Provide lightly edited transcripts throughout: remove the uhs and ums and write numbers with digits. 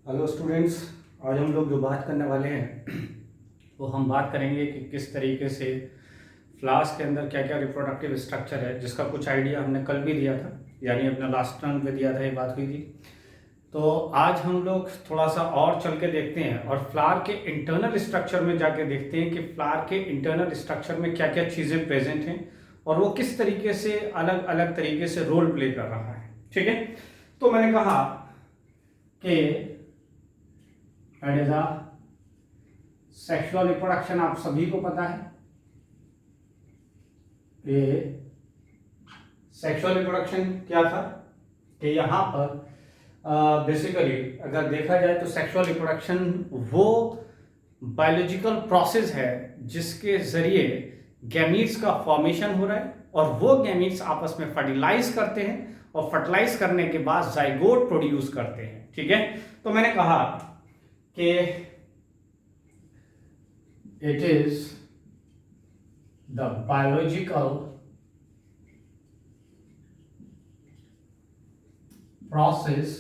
Hello students. आज हम लोग जो बात करने वाले हैं वो हम बात करेंगे कि किस तरीके से फ्लावर्स के अंदर क्या क्या रिप्रोडक्टिव स्ट्रक्चर है, जिसका कुछ आइडिया हमने कल भी दिया था, यानी अपने लास्ट टर्म पे दिया था, ये बात हुई थी। तो आज हम लोग थोड़ा सा और चल के देखते हैं और फ्लावर के इंटरनल स्ट्रक्चर में जाके देखते हैं कि फ्लावर के इंटरनल स्ट्रक्चर में क्या क्या चीज़ें प्रेजेंट हैं और वो किस तरीके से अलग अलग तरीके से रोल प्ले कर रहा है। ठीक है, तो मैंने कहा कि इज अ सेक्सुअल रिप्रोडक्शन, आप सभी को पता है कि सेक्सुअल रिप्रोडक्शन क्या था, कि यहाँ पर बेसिकली अगर देखा जाए तो सेक्सुअल रिप्रोडक्शन वो बायोलॉजिकल प्रोसेस है जिसके जरिए गैमीट्स का फॉर्मेशन हो रहा है और वो गैमीट्स आपस में फर्टिलाइज करते हैं और फर्टिलाइज करने के बाद जाइगोट प्रोड्यूस करते हैं। ठीक है, तो मैंने कहा कि it is the biological process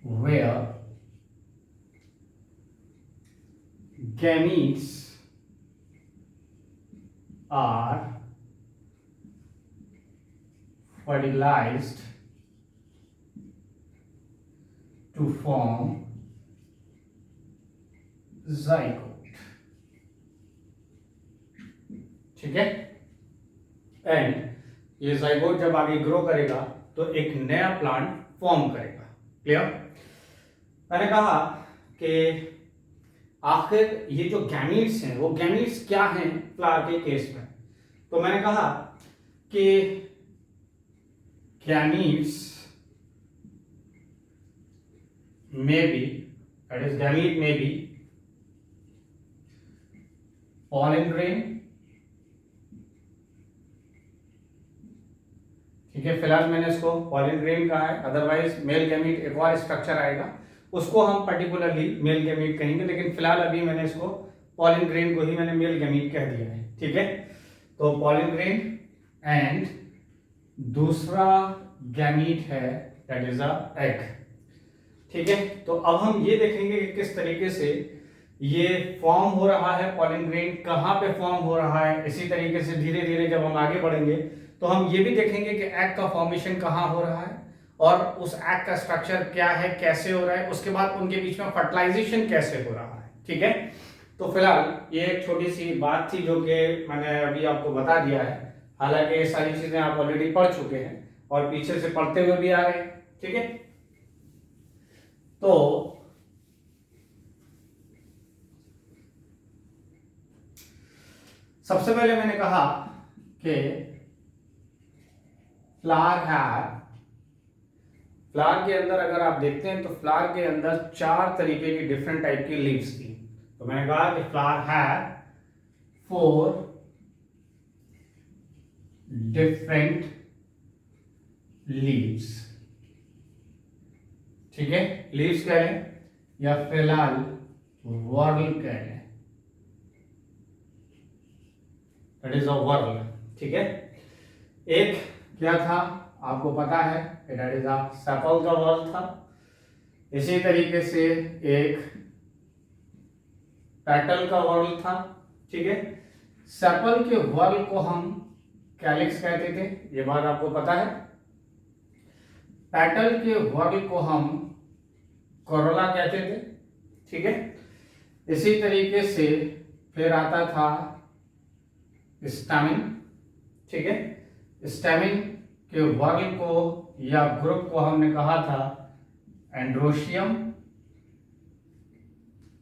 where gametes are fertilized to form zygote। ठीक है, एंड ये जाइगोट जब आगे ग्रो करेगा तो एक नया प्लांट फॉर्म करेगा। क्लियर? मैंने कहा कि आखिर ये जो गैमीट्स हैं वो गैमीट्स क्या हैं फ्लावर के केस में, तो मैंने कहा कि गैमीट्स में बी, दैट इज गैमीट में बी pollen grain। ठीक है, फिलहाल मैंने इसको पॉलिन ग्रेन कहा है, अदरवाइज मेल गैमीट एक और स्ट्रक्चर आएगा, उसको हम पर्टिकुलरली मेल गैमीट कहेंगे, लेकिन फिलहाल अभी मैंने इसको पॉलिन ग्रेन को ही मैंने मेल गैमीट कह दिया है। ठीक है, तो पॉलिन ग्रेन एंड दूसरा गैमीट है दैट इज अ एग। ठीक है, तो अब हम ये देखेंगे कि किस तरीके से ये फॉर्म हो रहा है, पॉलिन ग्रेन कहाँ पे फॉर्म हो रहा है। इसी तरीके से धीरे धीरे जब हम आगे बढ़ेंगे तो हम ये भी देखेंगे कि एग का फॉर्मेशन कहाँ हो रहा है और उस एग का स्ट्रक्चर क्या है, कैसे हो रहा है, उसके बाद उनके बीच में फर्टिलाइजेशन कैसे हो रहा है। ठीक है, तो फिलहाल ये एक छोटी सी बात थी जो कि मैंने अभी आपको बता दिया है, हालांकि ये सारी चीजें आप ऑलरेडी पढ़ चुके हैं और पीछे से पढ़ते हुए भी आ रहे हैं। ठीक है, तो सबसे पहले मैंने कहा कि फ्लावर के अंदर अगर आप देखते हैं तो फ्लावर के अंदर 4 तरीके की डिफरेंट टाइप की लीव्स थी। तो मैंने कहा कि फ्लावर है 4 डिफरेंट लीव्स। ठीक है, लीव्स कह लें या फिलहाल वर्ल कह लें, दैट इज अ वर्ल। ठीक है, एक क्या था आपको पता है, दैट इज अ सेपल का वर्ल था। इसी तरीके से एक पेटल का वर्ल था। ठीक है, सेपल के वर्ल को हम कैलिक्स कहते थे, ये बात आपको पता है। पेटल के वर्ल को हम कोरोला कहते थे। ठीक है, इसी तरीके से फिर आता था स्टैमिन। ठीक है, स्टैमिन के वर्ग को या ग्रुप को हमने कहा था एंड्रोशियम।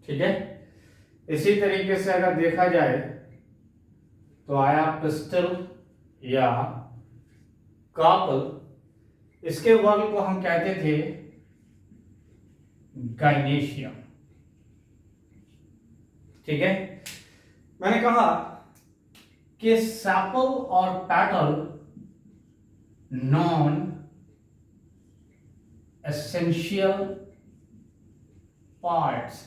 ठीक है, इसी तरीके से अगर देखा जाए तो आया पिस्टल या कार्पल, इसके वर्ग को हम कहते थे गाइनेशियम। ठीक है, मैंने कहा कि सेपल और पेटल नॉन एसेंशियल पार्ट्स,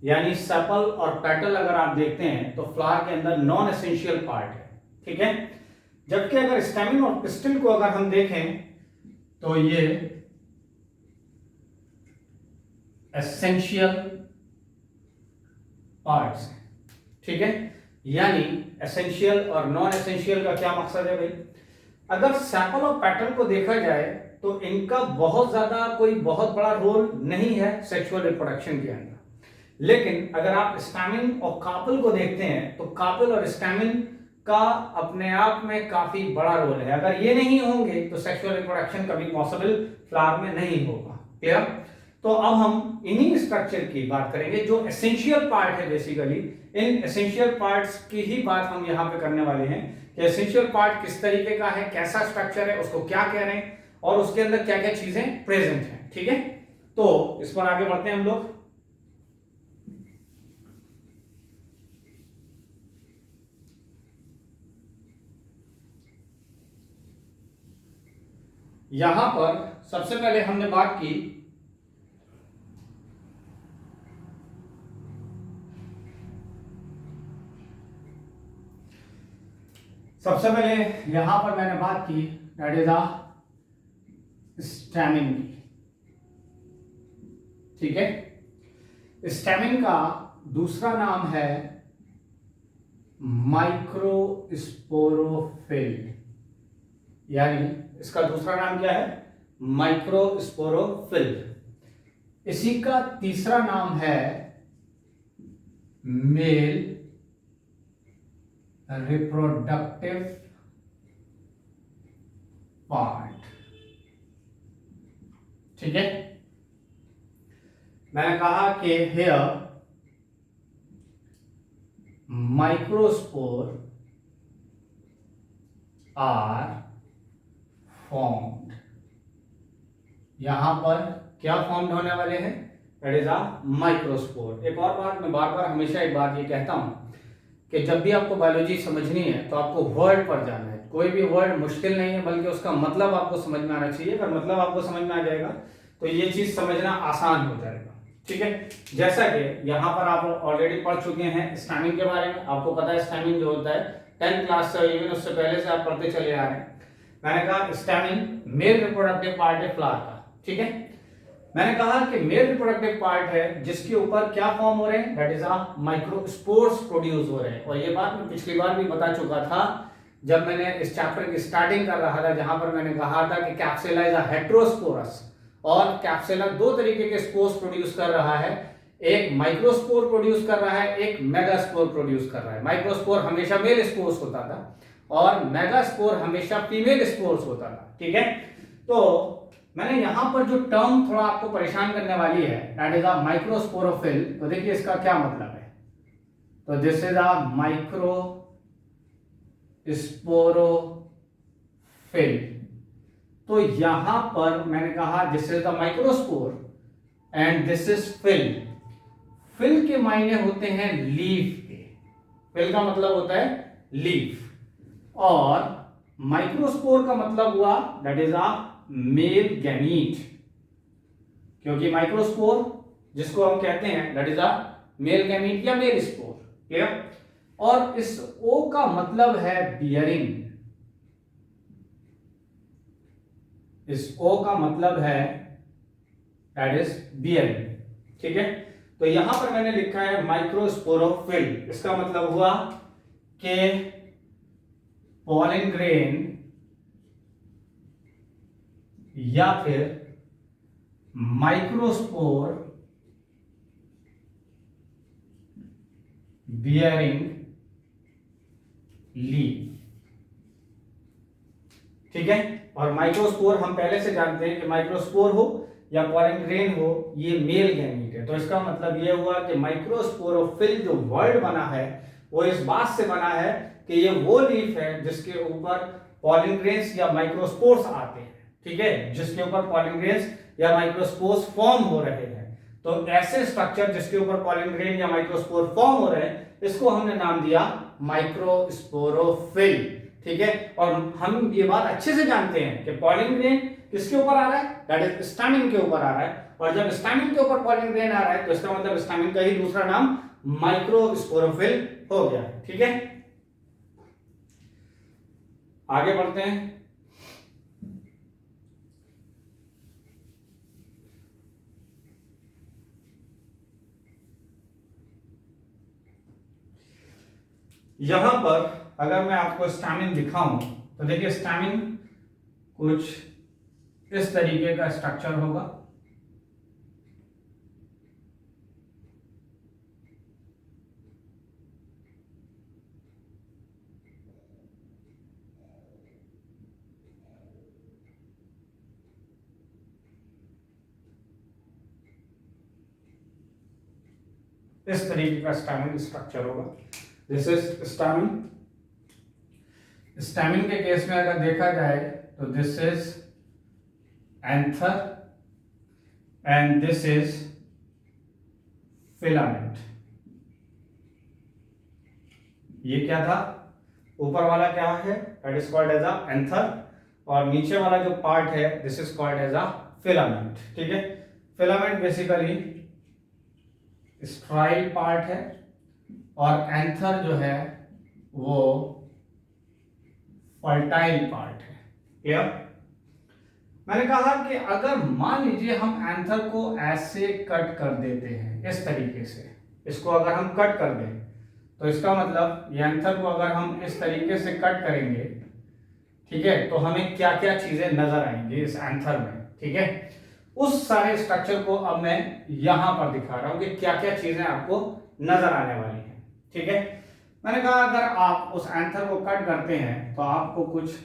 यानी सेपल और पेटल अगर आप देखते हैं तो फ्लावर के अंदर नॉन एसेंशियल पार्ट है। ठीक है, जबकि अगर स्टैमिन और पिस्टिल को अगर हम देखें तो ये एसेंशियल पार्ट्स हैं, ठीक है। यानी एसेंशियल और नॉन एसेंशियल का क्या मकसद है भाई? अगर सेफलोपेटल को देखा जाए तो इनका बहुत ज्यादा कोई बहुत बड़ा रोल नहीं है सेक्सुअल रिप्रोडक्शन के अंदर, लेकिन अगर आप स्टैमिन और कार्पेल को देखते हैं तो कार्पेल और स्टैमिन का अपने आप में काफी बड़ा रोल है। अगर ये नहीं होंगे तो सेक्सुअल रिप्रोडक्शन कभी पॉसिबल फ्लावर में नहीं होगा। क्लियर? तो अब हम इन्हीं स्ट्रक्चर की बात करेंगे जो एसेंशियल पार्ट है। बेसिकली इन एसेंशियल पार्ट्स की ही बात हम यहाँ पे करने वाले हैं कि एसेंशियल पार्ट किस तरीके का है, कैसा स्ट्रक्चर है, उसको क्या कह रहे हैं और उसके अंदर क्या क्या चीजें प्रेजेंट हैं। ठीक है, तो इस पर आगे बढ़ते हैं हम लोग। यहां पर सबसे पहले हमने बात की यहां पर मैंने बात की दैट इज अ स्टैमिन की। ठीक है, स्टैमिन का दूसरा नाम है माइक्रोस्पोरोफिल, यानी इसका दूसरा नाम क्या है? माइक्रोस्पोरोफिल। इसी का तीसरा नाम है मेल रिप्रोडक्टिव पार्ट। ठीक है, मैंने कहा कि हेयर माइक्रोस्पोर आर फॉर्म्ड। यहां पर क्या फॉर्म्ड होने वाले हैं? That is a microspore. एक और बात, मैं बार बार हमेशा एक बात ये कहता हूं कि जब भी आपको बायोलॉजी समझनी है तो आपको वर्ड पर जाना है। कोई भी वर्ड मुश्किल नहीं है, बल्कि उसका मतलब आपको समझ में आना चाहिए। अगर मतलब आपको समझ में आ जाएगा तो ये चीज समझना आसान हो जाएगा। ठीक है, जैसा कि यहाँ पर आप ऑलरेडी पढ़ चुके हैं स्टैमिन के बारे में। आपको पता है स्टैमिन जो होता है 10th क्लास से, इवन उससे पहले से आप पढ़ते चले आ रहे हैं। मैंने कहा स्टैमिन मेल रिप्रोडक्टिव पार्ट है फ्लावर का। ठीक है, मैंने कहा कि मेल रिप्रोडक्टिव पार्ट है जिसके ऊपर क्या फॉर्म हो रहे हैं? That is a microspores produce हो रहे हैं। और ये बात मैं पिछली बार भी बता चुका था जब मैंने इस चैप्टर की स्टार्टिंग कर रहा था, जहां पर मैंने कहा था कि कैप्सुला इज अ हेटेरोस्पोरस, और कैप्सुला दो तरीके के स्पोर्स प्रोड्यूस कर रहा है। एक माइक्रोस्पोर प्रोड्यूस कर रहा है, एक मेगास्पोर प्रोड्यूस कर रहा है। माइक्रोस्पोर हमेशा मेल स्पोर्स होता था और मेगास्पोर हमेशा फीमेल स्पोर्स होता था। ठीक है, तो मैंने यहां पर जो टर्म थोड़ा आपको परेशान करने वाली है दैट इज अ माइक्रोस्पोरोफिल। तो देखिए इसका क्या मतलब है। तो दिस इज अ माइक्रोस्पोरोफिल। तो यहां पर मैंने कहा this is the microspore and this is fill. Fill के मायने होते हैं लीफ के। फिल का मतलब होता है लीफ, और माइक्रोस्पोर का मतलब हुआ that is a male gamete, क्योंकि माइक्रोस्पोर जिसको हम कहते हैं that is a male gamete या मेल स्पोर। क्लियर? और इस ओ का मतलब है बियरिंग। इस ओ का मतलब है दैट इज बियरिंग। ठीक है, तो यहां पर मैंने लिखा है माइक्रोस्पोरोफिल। इसका मतलब हुआ कि पॉलन ग्रेन या फिर माइक्रोस्पोर बियरिंग लीफ। ठीक है, और माइक्रोस्पोर हम पहले से जानते हैं कि माइक्रोस्पोर हो या पॉलन ग्रेन हो, ये मेल गैमीट है। तो इसका मतलब ये हुआ कि माइक्रोस्पोरोफिल जो वर्ड बना है वो इस बात से बना है कि ये वो लीफ है जिसके ऊपर पॉलन ग्रेन्स या माइक्रोस्पोर्स आते हैं। ठीक है, जिसके ऊपर पॉलन ग्रेन्स या माइक्रोस्पोर्स फॉर्म हो रहे हैं। तो ऐसे स्ट्रक्चर जिसके ऊपर पॉलन ग्रेन या माइक्रोस्पोर फॉर्म हो रहे हैं, इसको हमने नाम दिया माइक्रोस्पोरोफिल। ठीक है, और हम ये बात अच्छे से जानते हैं कि पॉलन ग्रेन किसके ऊपर आ रहा है? दैट इज स्टैमिन के ऊपर आ रहा है। और जब स्टैमिन के ऊपर पॉलन ग्रेन आ रहा है तो इसका मतलब स्टैमिन का ही दूसरा नाम माइक्रोस्पोरोफिल हो गया। ठीक है, आगे बढ़ते हैं। यहां पर अगर मैं आपको स्टैमिन दिखाऊं तो देखिए स्टैमिन कुछ इस तरीके का स्ट्रक्चर होगा। इस तरीके का स्टैमिन स्ट्रक्चर होगा। This is stamen. स्टैमिन के केस में अगर देखा जाए तो this is anther and this is filament. ये क्या था, ऊपर वाला क्या है, that is called as a anther, और नीचे वाला जो पार्ट है this is called as a filament. ठीक है, फिलामेंट बेसिकली स्ट्राइल पार्ट है और एंथर जो है वो फर्टाइल पार्ट है। क्लियर? मैंने कहा कि अगर मान लीजिए हम एंथर को ऐसे कट कर देते हैं इस तरीके से, इसको अगर हम कट कर दें तो इसका मतलब ये एंथर को अगर हम इस तरीके से कट करेंगे, ठीक है, तो हमें क्या क्या चीजें नजर आएंगी इस एंथर में। ठीक है, उस सारे स्ट्रक्चर को अब मैं यहां पर दिखा रहा हूं कि क्या क्या चीजें आपको नजर आने वाली हैं। ठीक है, मैंने कहा अगर आप उस एंथर को कट करते हैं तो आपको कुछ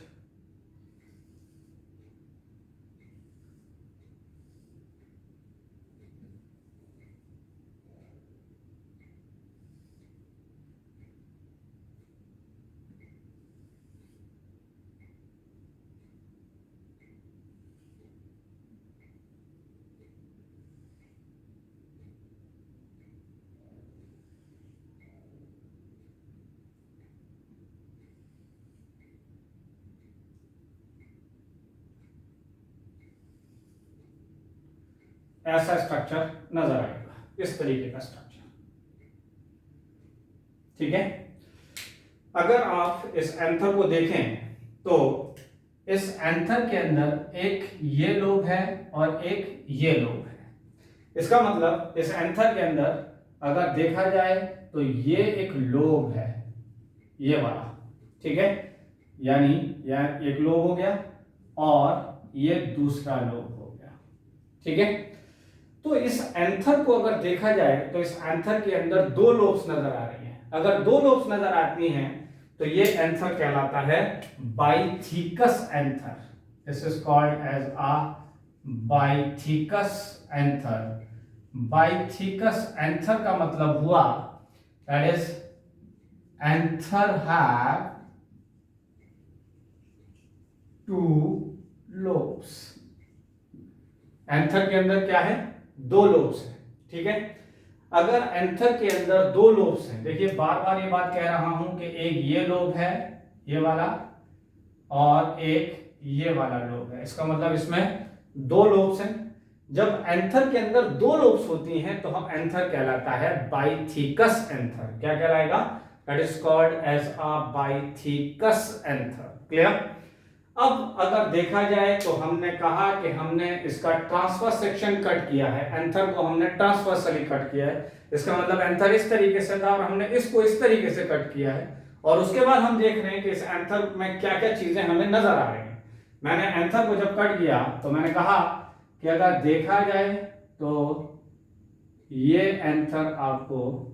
ऐसा स्ट्रक्चर नजर आएगा, इस तरीके का स्ट्रक्चर। ठीक है, अगर आप इस एंथर को देखें तो इस एंथर के अंदर एक ये लोब है और एक ये लोब है। इसका मतलब इस एंथर के अंदर अगर देखा जाए तो ये एक लोब है, ये वाला। ठीक है, यानी यह एक लोब हो गया और ये दूसरा लोब हो गया। ठीक है, तो इस एंथर को अगर देखा जाए तो इस एंथर के अंदर दो लोब्स नजर आ रही हैं। अगर दो लोब्स नजर आती हैं तो ये एंथर कहलाता है bithecous anther. This is called as a bithecous anther. Bithecous anther का मतलब हुआ that is anther have two lobes. Anther के अंदर क्या है, दो लोब्स हैं। ठीक है, अगर एंथर के अंदर दो लोब्स हैं, देखिए बार बार ये बात कह रहा हूं कि एक ये लोब है ये वाला और एक ये वाला लोब है। इसका मतलब इसमें दो लोब्स हैं। जब एंथर के अंदर दो लोब्स होती हैं तो हम एंथर कहलाता है बाइथिकस एंथर। क्या कहलाएगा, that is called as a bithecous anther. Clear? अब अगर देखा जाए तो हमने कहा कि हमने इसका ट्रांसवर्स सेक्शन कट किया है, एंथर को हमने ट्रांसवर्सली कट किया है। इसका मतलब एंथर इस तरीके से था और हमने इसको इस तरीके से कट किया है। और उसके बाद हम देख रहे हैं कि इस एंथर में क्या क्या चीजें हमें नजर आ रही हैं। मैंने एंथर को जब कट किया तो मैंने कहा कि अगर देखा जाए तो ये एंथर आपको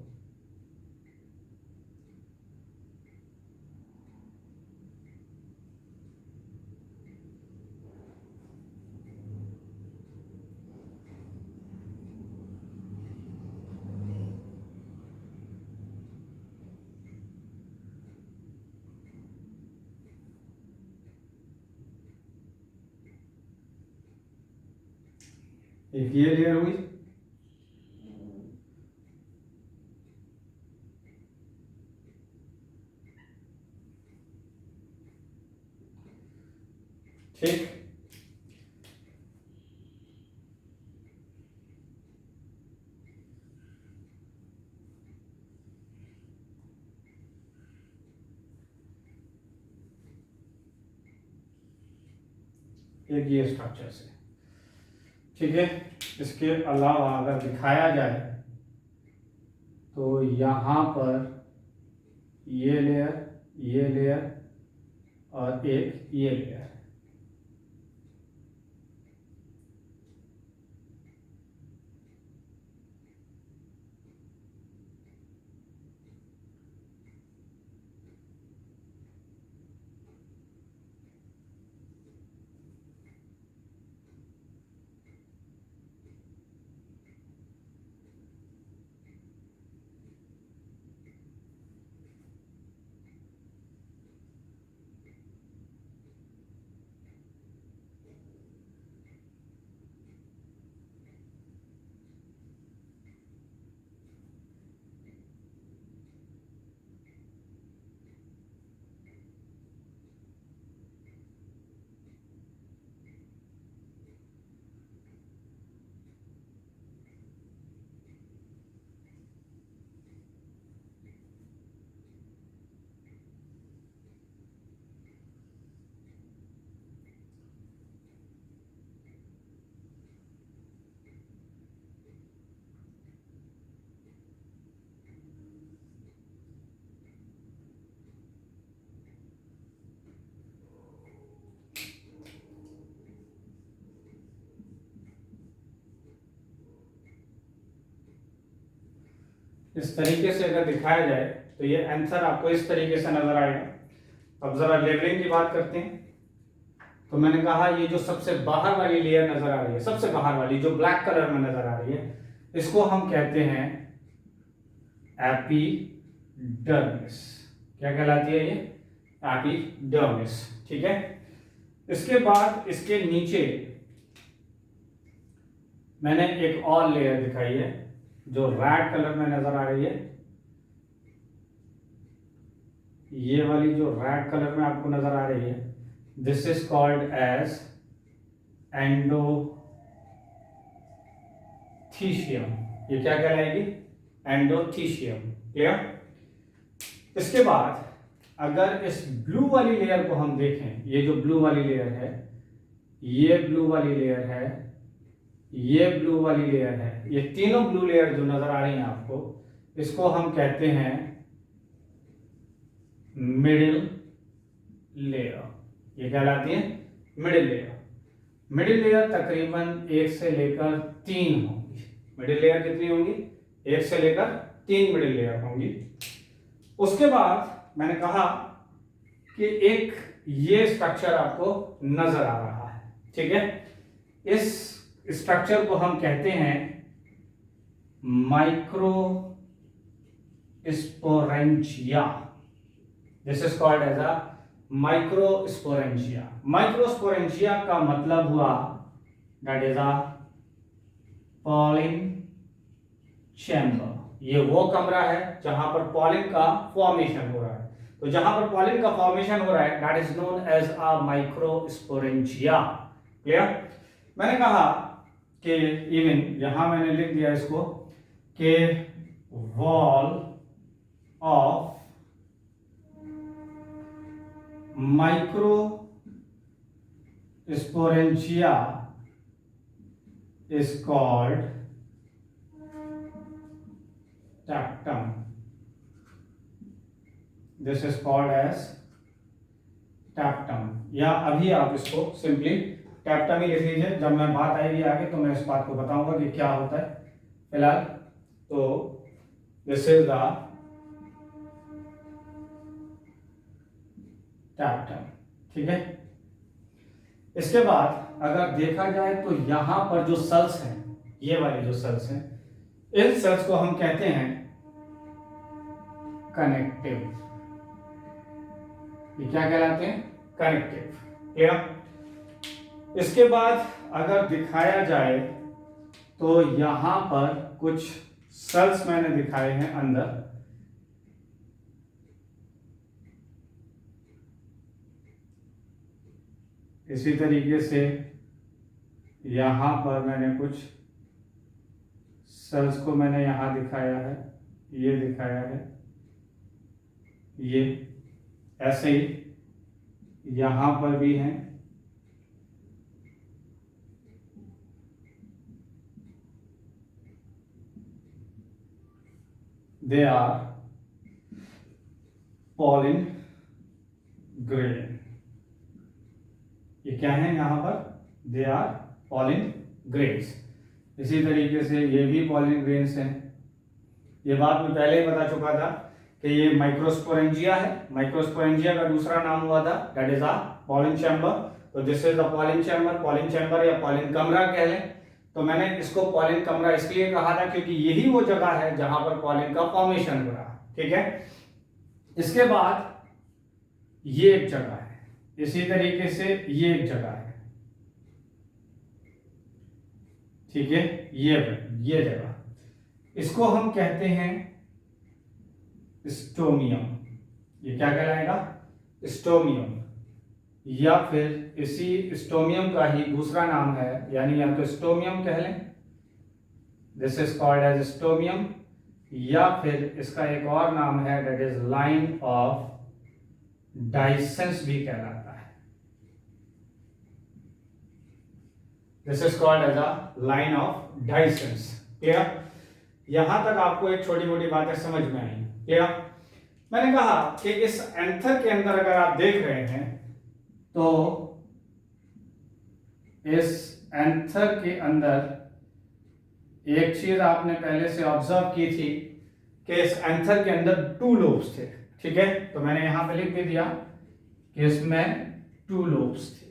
एक ये लेयर हुई, ठीक, एक ये स्ट्रक्चर से। ठीक है, इसके अलावा अगर दिखाया जाए तो यहां पर ये लेयर और एक ये लेयर। इस तरीके से अगर दिखाया जाए तो ये आंसर आपको इस तरीके से नजर आएगा। अब जरा लेवलिंग की बात करते हैं। तो मैंने कहा ये जो सबसे बाहर वाली लेयर नजर आ रही है, सबसे बाहर वाली जो ब्लैक कलर में नजर आ रही है, इसको हम कहते हैं एपिडर्मिस। क्या कहलाती है ये? एपिडर्मिस। ठीक है। इसके बाद इसके नीचे मैंने एक और लेयर दिखाई है जो रेड कलर में नजर आ रही है। ये वाली जो रेड कलर में आपको नजर आ रही है, this is called as endothecium. ये क्या कहलाएगी? एंडोथीशियम। क्लियर? इसके बाद अगर इस ब्लू वाली लेयर को हम देखें, ये जो ब्लू वाली लेयर है, ये ब्लू वाली लेयर है, ये ब्लू वाली लेयर है, ये तीनों ब्लू लेयर जो नजर आ रही हैं आपको, इसको हम कहते हैं मिडिल लेयर। ये कहलाती है मिडिल लेयर। मिडिल लेयर तकरीबन 1 से लेकर 3 होंगी। मिडिल लेयर कितनी होंगी? 1 से लेकर 3 मिडिल लेयर होंगी। उसके बाद मैंने कहा कि एक ये स्ट्रक्चर आपको नजर आ रहा है। ठीक है। इस स्ट्रक्चर को हम कहते हैं microsporangia. This is called as a microsporangia. Microsporangia का मतलब हुआ that is a pollen chamber. ये वो कमरा है जहां पर पॉलिन का फॉर्मेशन हो रहा है। तो जहां पर पॉलिन का फॉर्मेशन हो रहा है that is known as a microsporangia. Clear? मैंने कहा कि इवन यहां मैंने लिख दिया इसको कि wall of microsporangia is called tapetum. This is called as tapetum, या अभी आप इसको सिंपली टैक्टम ही लिख लीजिए। जब मैं बात आएगी आगे तो मैं इस बात को बताऊंगा कि क्या होता है। फिलहाल तो दिस इज द टैक्टम। ठीक है। इसके बाद अगर देखा जाए तो यहां पर जो सेल्स हैं, ये वाले जो सेल्स हैं, इन सेल्स को हम कहते हैं कनेक्टिव। ये क्या कहलाते हैं? कनेक्टिव। क्लियर? इसके बाद अगर दिखाया जाए तो यहां पर कुछ सेल्स मैंने दिखाए हैं अंदर। इसी तरीके से यहां पर मैंने कुछ सेल्स को मैंने यहां दिखाया है, ये दिखाया है, ये ऐसे ही यहां पर भी हैं। दे आर पॉलिन ग्रेन, ये क्या है यहाँ पर, दे आर पॉलिन ग्रेन्स। इसी तरीके से ये भी पॉलिन ग्रेन्स हैं। ये बात मैं पहले ही बता चुका था कि ये माइक्रोस्पोरेंजिया है। माइक्रोस्पोरेंजिया का दूसरा नाम हुआ था that is a pollen chamber. तो this is the pollen chamber, pollen chamber या पॉलिन कमरा कह लें। तो मैंने इसको पॉलिन कमरा इसलिए कहा था क्योंकि यही वो जगह है जहां पर पॉलिन का फॉर्मेशन हो रहा है। ठीक है, इसके बाद ये एक जगह है, इसी तरीके से ये एक जगह है। ठीक है, ये जगह, इसको हम कहते हैं स्टोमियम। ये क्या कहलाएगा, स्टोमियम, या फिर इसी स्टोमियम का ही दूसरा नाम है, यानी या तो स्टोमियम कह लें, this is called as stomium, या फिर इसका एक और नाम है that is line of dehiscence भी कहलाता है। This is called as a line of dehiscence. Clear, यहां तक आपको एक छोटी मोटी बातें समझ में आई। क्लियर, मैंने कहा कि इस एंथर के अंदर अगर आप देख रहे हैं तो इस एंथर के अंदर एक चीज आपने पहले से ऑब्जर्व की थी कि इस एंथर के अंदर 2 लोब्स थे। ठीक है, तो मैंने यहां पे लिख भी दिया कि इसमें 2 लोब्स थे।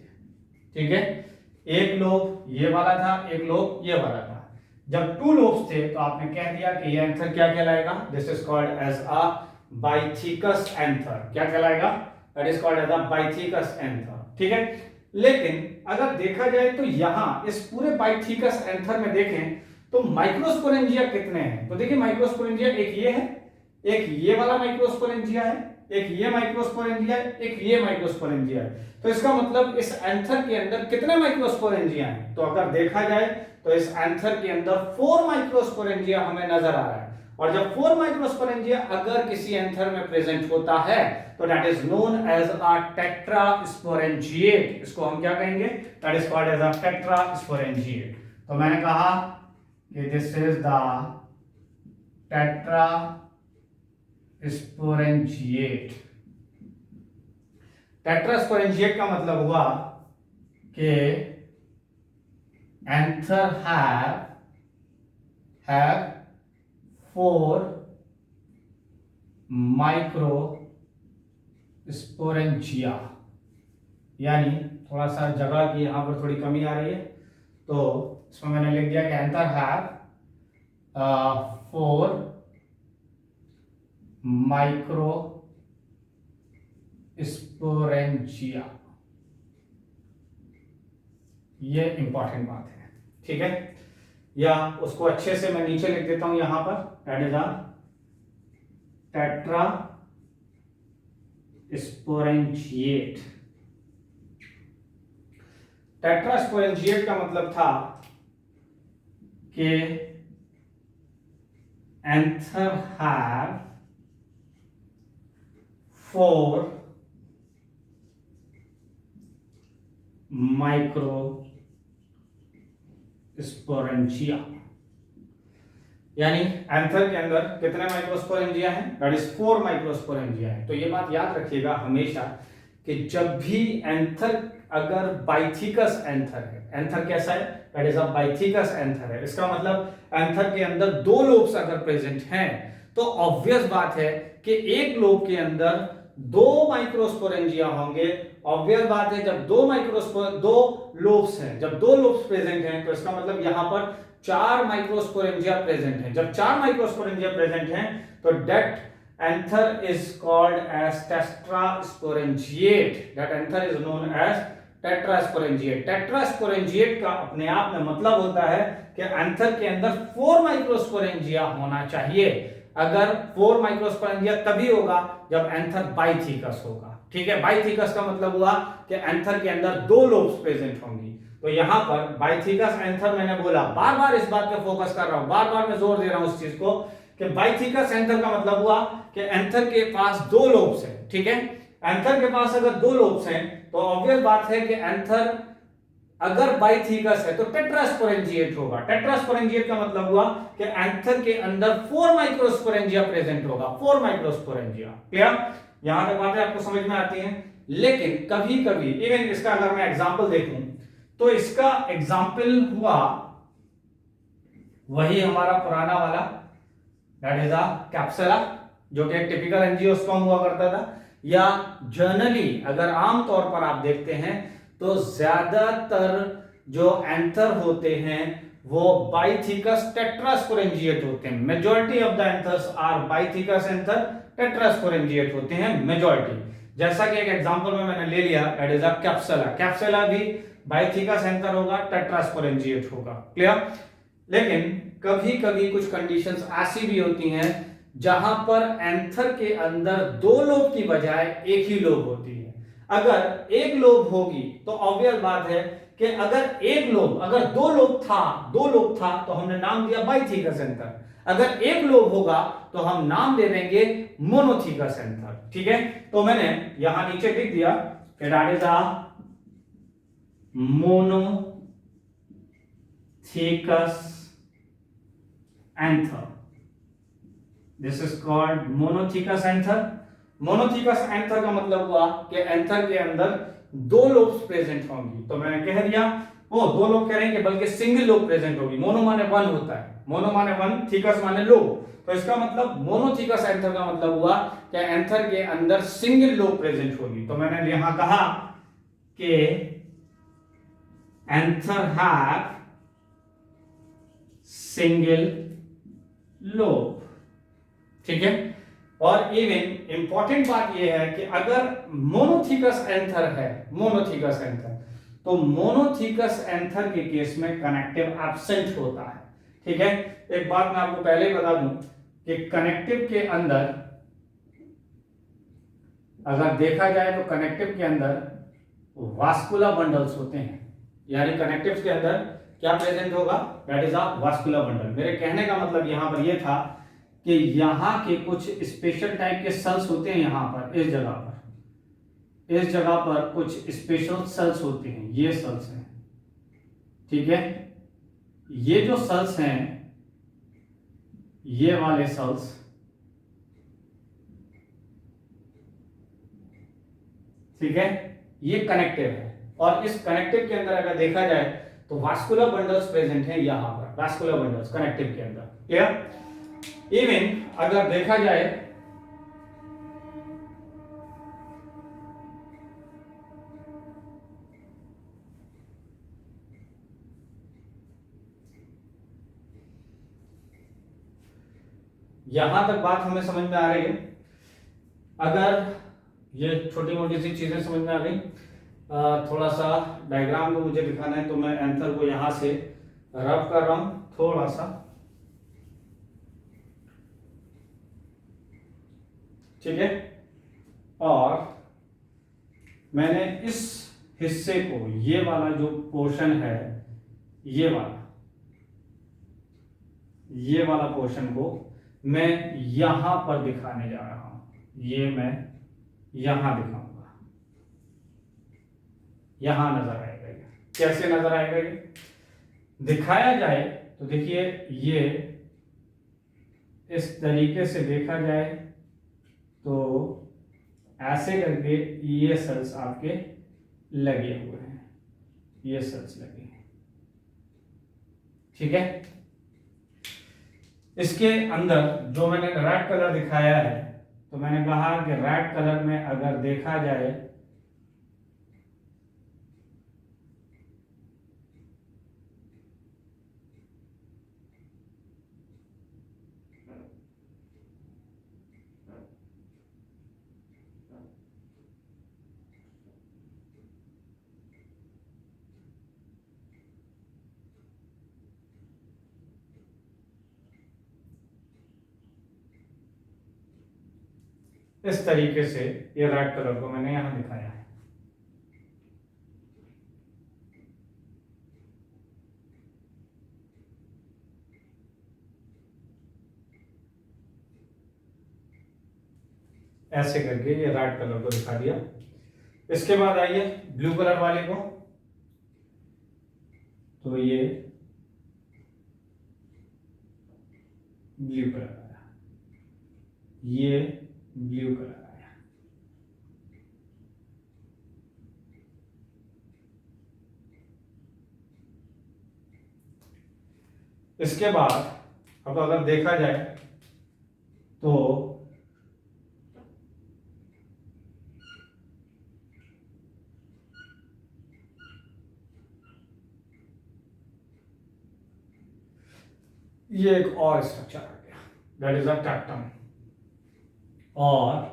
ठीक है, एक लोब ये वाला था, एक लोब ये वाला था। जब 2 लोब्स थे तो आपने कह दिया कि ये एंथर क्या कहलाएगा, this is called as a bithecous anther. क्या कहलाएगा, that is called as a bithecous anther. ठीक है, लेकिन अगर देखा जाए तो यहां इस पूरे बाइथिकस एंथर में देखें तो माइक्रोस्पोरेंजिया कितने हैं। तो देखिए माइक्रोस्पोरेंजिया एक ये है, एक ये वाला माइक्रोस्पोरेंजिया है, एक ये माइक्रोस्पोरेंजिया है, एक ये माइक्रोस्पोरेंजिया है। तो इसका मतलब इस एंथर के अंदर कितने माइक्रोस्पोरेंजिया हैं। तो अगर देखा जाए तो इस एंथर के अंदर 4 माइक्रोस्पोरेंजिया हमें नजर आ रहा है। और जब 4 माइक्रोस्पोरेंजिया अगर किसी एंथर में प्रेजेंट होता है तो that is known as a tetrasporangiate. इसको हम क्या कहेंगे, that is called as a tetrasporangiate. तो मैंने कहा कि this is the tetrasporangiate. Tetrasporangiate का मतलब हुआ कि एंथर have 4 माइक्रोस्पोरेंजिया। यानी थोड़ा सा जगह की यहां पर थोड़ी कमी आ रही है, तो इसमें मैंने लिख दिया कि एंथर हैव 4 माइक्रोस्पोरेंजिया। ये इंपॉर्टेंट बात है। ठीक है, या उसको अच्छे से मैं नीचे लिख देता हूं यहां पर, that is a tetrasporangiate. Tetrasporangiate का मतलब था कि एंथर हैव 4 माइक्रोस्पोरेंजिया। यानी एंथर के अंदर कितने माइक्रोस्पोरेंजिया हैं, दैट इज 4 माइक्रोस्पोरेंजिया है। तो ये बात याद रखिएगा हमेशा कि जब भी एंथर अगर बाइथिकस एंथर है, एंथर कैसा है, that is a bithecous anther है, इसका मतलब एंथर के अंदर 2 लोब्स अगर प्रेजेंट हैं तो ऑब्वियस बात है कि एक लोब के अंदर 2 माइक्रोस्पोरेंजिया होंगे। ऑब्वियस बात है जब 2 लोब्स हैं, जब 2 लोब्स प्रेजेंट हैं तो इसका मतलब यहां पर 4 माइक्रोस्पोरेंजिया प्रेजेंट हैं। जब 4 माइक्रोस्पोरेंजिया प्रेजेंट हैं तो that anther is called as tetrasporangiate. That anther is known as tetrasporangiate. Tetrasporangiate का अपने आप में मतलब होता है कि एंथर के अंदर 4 माइक्रोस्पोरेंजिया होना चाहिए। अगर 4 माइक्रोस्पोरेंजिया तभी होगा जब एंथर बाइथिकस होगा। ठीक है, बाइथिकस का मतलब हुआ कि एंथर के अंदर 2 लोब्स प्रेजेंट होंगी। तो यहां पर बाइथिकस एंथर मैंने बोला, बार बार इस बात पे फोकस कर रहा हूं, बार बार मैं जोर दे रहा हूं इस चीज को कि बाइथिकस एंथर का मतलब हुआ कि एंथर के पास 2 लोब्स हैं। ठीक है, एंथर के पास अगर 2 लोब्स हैं तो ऑब्वियस बात है कि एंथर अगर बाइथिकस है तो टेट्रास्पोरेंजिएट होगा। टेट्रास्पोरेंजिएट का मतलब हुआ कि एंथर के अंदर 4 माइक्रोस्पोरेंजिया प्रेजेंट होगा, 4 माइक्रोस्पोरेंजिया। क्लियर, यहां तक बातें आपको समझ में आती हैं। लेकिन कभी कभी इवन इसका अगर मैं एग्जांपल देखूं तो इसका एग्जांपल हुआ वही हमारा पुराना वाला, दैट इज अ कैप्सुला, जो कि टिपिकल एंजियोस्पर्म हुआ करता था। या जनरली अगर आमतौर पर आप देखते हैं तो ज्यादातर जो एंथर होते हैं वो बाइथिकस टेट्रास्पोरेंजिएट होते हैं। Majority of the anthers are bithecous anther tetrasporangiate होते हैं मेजॉरिटी। जैसा कि एक एग्जांपल में मैंने ले लिया, दैट इज अ कैप्सुला। कैप्सुला भी बाइथिकस एंथर होगा, टेट्रास्पोरेंजिएट होगा। क्लियर? लेकिन कभी कभी कुछ कंडीशंस ऐसी भी होती हैं जहां पर एंथर के अंदर दो लोब की बजाय एक ही लोब होती है। अगर एक लोब होगी तो ऑब्वियस बात है कि अगर दो लोब था तो हमने नाम दिया बाइथिकस एंथर। अगर एक लोब होगा तो हम नाम दे देंगे मोनोथिकस एंथर। ठीक है? तो मैंने यहां नीचे लिख दिया कि that is a monothecous anther. This is called monothecous anther. Monothecous anther का मतलब हुआ कि एंथर के अंदर दो लोब्स प्रेजेंट होंगी। तो मैंने कह दिया दो लोब कह रहे हैं बल्कि सिंगल लोब प्रेजेंट होगी। मोनो माने वन होता है, मोनो माने वन, थिकस माने लोब। तो इसका मतलब मोनोथिकस एंथर का मतलब हुआ कि एंथर के अंदर सिंगल लोब प्रेजेंट होगी। तो मैंने यहां कहा कि एंथर हैव सिंगल लोब। ठीक है? और इवन इंपॉर्टेंट बात यह है कि अगर मोनोथिकस एंथर है, मोनोथिकस एंथर, तो मोनोथिकस एंथर के केस में कनेक्टिव एब्सेंट होता है। ठीक है? एक बात मैं आपको पहले ही बता दूं कि कनेक्टिव के अंदर अगर देखा जाए तो कनेक्टिव के अंदर वास्कुलर बंडल्स होते हैं। यानी कनेक्टिव के अंदर क्या प्रेजेंट होगा? That is a vascular bundle. मेरे कहने का मतलब यहां पर यह था कि यहां के कुछ स्पेशल टाइप के सेल्स होते हैं। यहां पर इस जगह पर कुछ स्पेशल सेल्स होते हैं। ये सेल्स हैं। ठीक है? ये जो सेल्स हैं, ये वाले सेल्स, ठीक है, ये कनेक्टिव है। और इस कनेक्टिव के अंदर अगर देखा जाए तो वास्कुलर बंडल्स प्रेजेंट हैं यहां पर, वास्कुलर बंडल्स कनेक्टिव के अंदर। क्लियर? इवन अगर देखा जाए यहां तक बात हमें समझ में आ रही है। अगर ये छोटी मोटी सी चीजें समझ में आ गई, थोड़ा सा डायग्राम को मुझे दिखाना है तो मैं एंथर को यहां से रब कर रहा हूं थोड़ा सा। ठीक है? और मैंने इस हिस्से को, ये वाला जो पोर्शन है, ये वाला पोर्शन को मैं यहां पर दिखाने जा रहा हूं। ये मैं यहां दिखाऊंगा, यहां नजर आएगा। ये कैसे नजर आएगा? ये दिखाया जाए तो देखिए, ये इस तरीके से देखा जाए तो ऐसे करके ये सेल्स आपके लगे हुए हैं, ये सेल्स लगे हैं। ठीक है? इसके अंदर जो मैंने रेड कलर दिखाया है, तो मैंने कहा कि रेड कलर में अगर देखा जाए इस तरीके से, ये रेड कलर को मैंने यहां दिखाया है। ऐसे करके ये रेड कलर को दिखा दिया। इसके बाद आइए ब्लू कलर वाले को, तो ये ब्लू कलर आया, ये ब्लू कलर आया। इसके बाद अब अगर देखा जाए तो ये एक और स्ट्रक्चर आ गया, दैट इज अ टैक्टम। और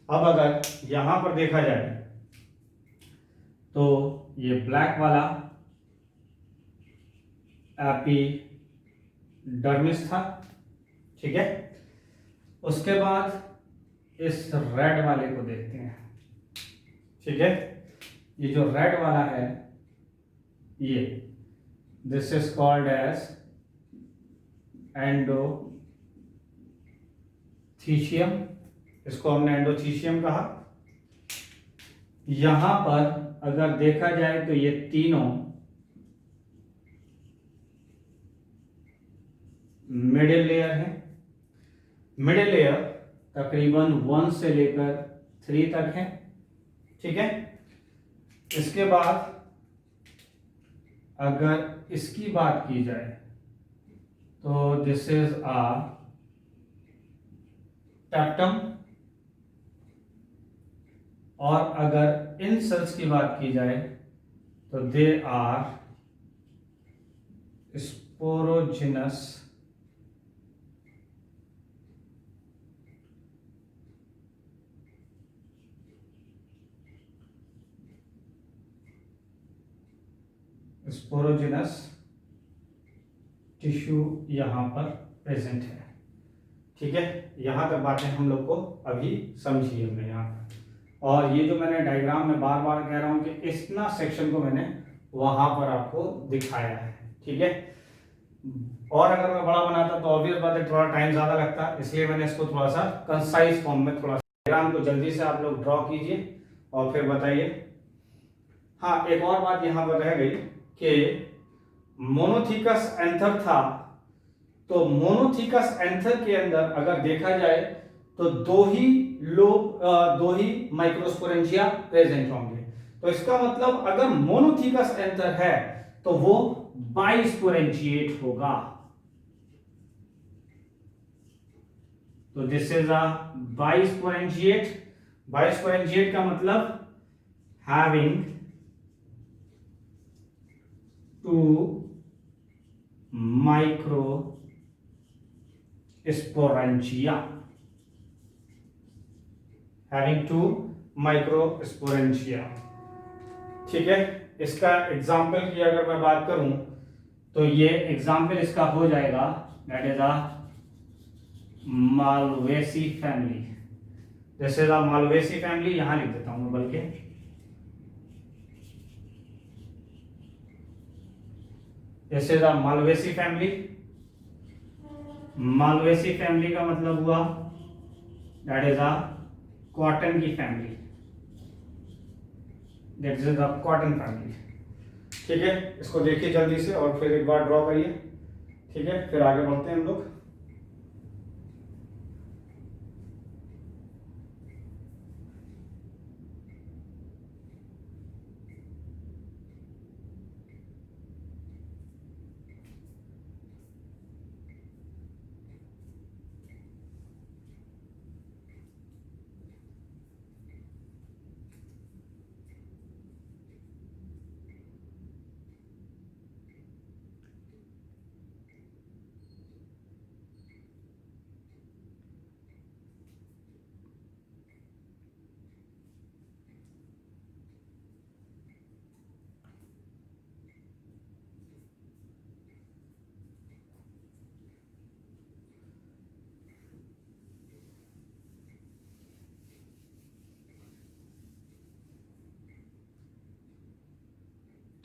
अब अगर यहां पर देखा जाए तो ये ब्लैक वाला एपिडर्मिस था, ठीक है। उसके बाद इस रेड वाले को देखते हैं, ठीक है। ये जो रेड वाला है ये, this is called as endothecium, इसको हमने एंडोथीशियम कहा। यहां पर अगर देखा जाए तो ये तीनों मिडिल लेयर है। मिडिल लेयर तकरीबन 1 से लेकर 3 तक है, ठीक है। इसके बाद अगर इसकी बात की जाए तो दिस इज अ टैक्टम। और अगर इन सेल्स की बात की जाए तो they are sporogenous sporogenous tissue यहां पर प्रेजेंट है, ठीक है। यहां तक बातें हम लोग को अभी समझी हमने यहाँ पर। और ये जो मैंने डायग्राम में बार बार कह रहा हूं कि इतना सेक्शन को मैंने वहां पर आपको दिखाया है, ठीक है। और अगर मैं बड़ा बनाता तो ऑब्वियस बात है थोड़ा टाइम ज्यादा लगता, इसलिए मैंने इसको थोड़ा सा कंसाइज फॉर्म में, थोड़ा सा डायग्राम को जल्दी से आप लोग ड्रॉ कीजिए और फिर बताइए। हाँ, एक और बात यहाँ पर रह गई कि मोनोथिकस एंथर था, तो मोनोथिकस एंथर के अंदर अगर देखा जाए तो दो ही माइक्रोस्पोरेंजिया प्रेजेंट होंगे। तो इसका मतलब अगर मोनोथिकस एंथर है तो वो बाइस्पोरेंजिएट होगा। तो दिस इज अ बाइस्पोरेंजिएट। बाइस्पोरेंजिएट का मतलब having two microsporangia, having two microsporangia, ठीक है। इसका एग्जाम्पल की अगर मैं बात करूं तो ये एग्जाम्पल इसका हो जाएगा, that is a Malvaceae family. This is a Malvaceae family, यहां लिख देता हूं मैं बल्कि, this is a Malvaceae family. Malvaceae family का मतलब हुआ दैट इज अ कॉटन की family, that is a cotton family, ठीक है। इसको देखिए जल्दी से और फिर एक बार ड्रॉ करिए, ठीक है। फिर आगे बढ़ते हैं हम लोग।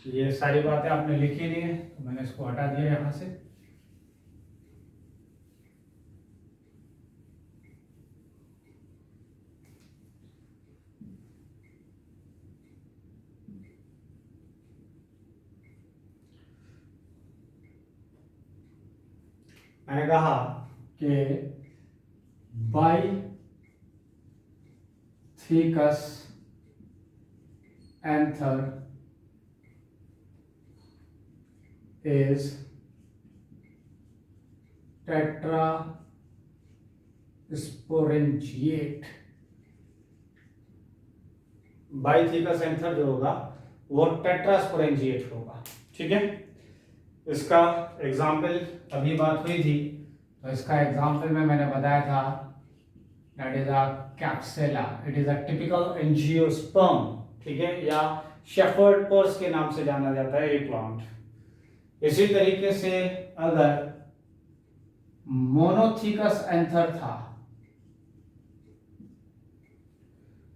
ये सारी बातें आपने लिखी ली है, तो मैंने इसको हटा दिया यहाँ से। मैंने कहा कि बाइथिकस एंथर is tetrasporangiate। बाइथिकस एंथर जो होगा वो टेट्रास्पोरेंजिएट होगा। ठीक है, इसका एग्जाम्पल अभी बात हुई थी, तो इसका एग्जाम्पल में मैंने बताया था that is a Capsella, it is a typical angiosperm. ठीक है, या शेफर्ड पर्स के नाम से जाना जाता है ये प्लांट। इसी तरीके से अगर मोनोथिकस एंथर था,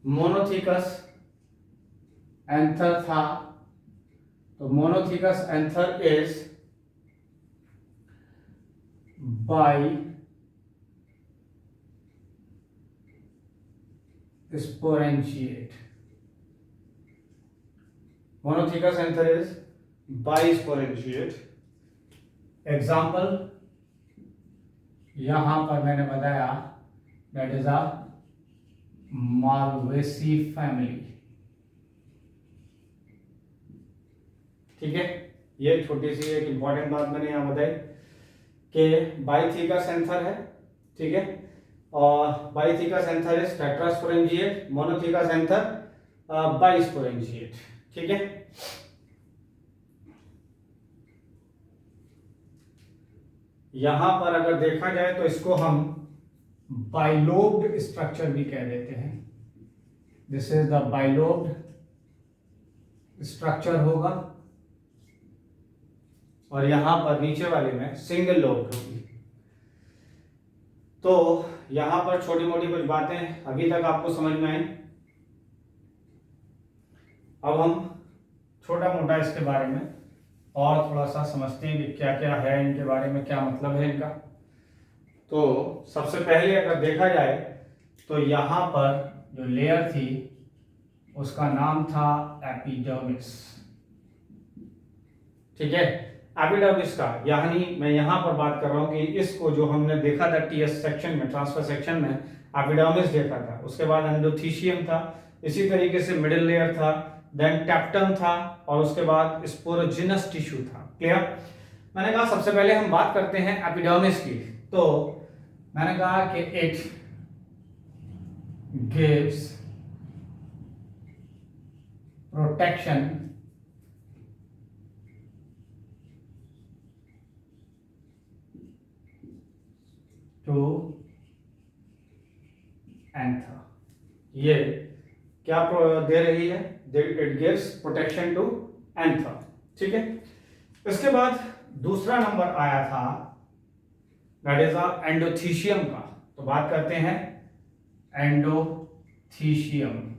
मोनोथिकस एंथर था, तो monothecous anther is bisporangiate. Monothecous anther is bisporangiate. Example यहां पर मैंने बताया that is a Malvaceae family. ठीक है, ये छोटी सी एक इंपॉर्टेंट बात मैंने यहां बताई कि बाइथिकस एंथर है। ठीक है, और bithecous anther is tetrasporangiate, monothecous anther bisporangiate. ठीक है, यहां पर अगर देखा जाए तो इसको हम बाइलोब्ड स्ट्रक्चर भी कह देते हैं। This is the bilobed structure होगा, और यहां पर नीचे वाले में सिंगल लोब्ड होगी। तो यहां पर छोटी मोटी कुछ बातें अभी तक आपको समझ में आई। अब हम छोटा मोटा इसके बारे में और थोड़ा सा समझते हैं कि क्या क्या है इनके बारे में, क्या मतलब है इनका। तो सबसे पहले अगर देखा जाए तो यहाँ पर जो लेयर थी उसका नाम था एपिडर्मिस। ठीक है, एपिडर्मिस का, यानी मैं यहाँ पर बात कर रहा हूँ कि इसको जो हमने देखा था टीएस सेक्शन में, ट्रांसफर सेक्शन में एपिडर्मिस देखा था, उसके बाद एंडोथीशियम था, इसी तरीके से मिडिल लेयर था, देन टैप्टम था, और उसके बाद स्पोरोजिनस टिश्यू था। क्लियर? मैंने कहा सबसे पहले हम बात करते हैं एपिडर्मिस की। तो मैंने कहा कि it gives protection to anther. ये क्या दे रही है? It gives protection to anther. ठीक है, इसके बाद दूसरा नंबर आया था दैट इज एंडोथीशियम का। तो बात करते हैं एंडोथीशियम।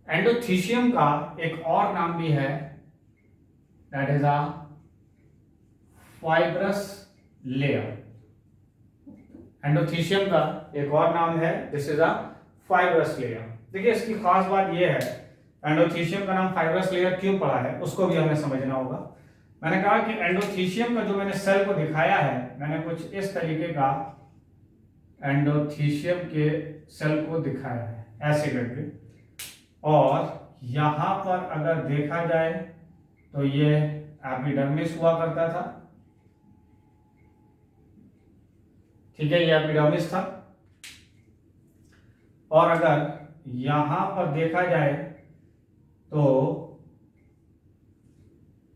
एंडोथीशियम का एक और नाम भी है that is a fibrous layer. Endothecium का एक और नाम है, this is a fibrous layer. देखिए इसकी खास बात यह है, एंडोथीशियम का नाम फाइब्रस लेयर क्यों पड़ा है उसको भी हमें समझना होगा। मैंने कहा कि एंडोथीशियम का जो मैंने सेल को दिखाया है, मैंने कुछ इस तरीके का एंडोथीशियम के सेल को दिखाया है ऐसे करके, और यहां पर अगर देखा जाए तो ये एपिडर्मिस हुआ करता था। ठीक है, ये एपिडर्मिस था, और अगर यहां पर देखा जाए तो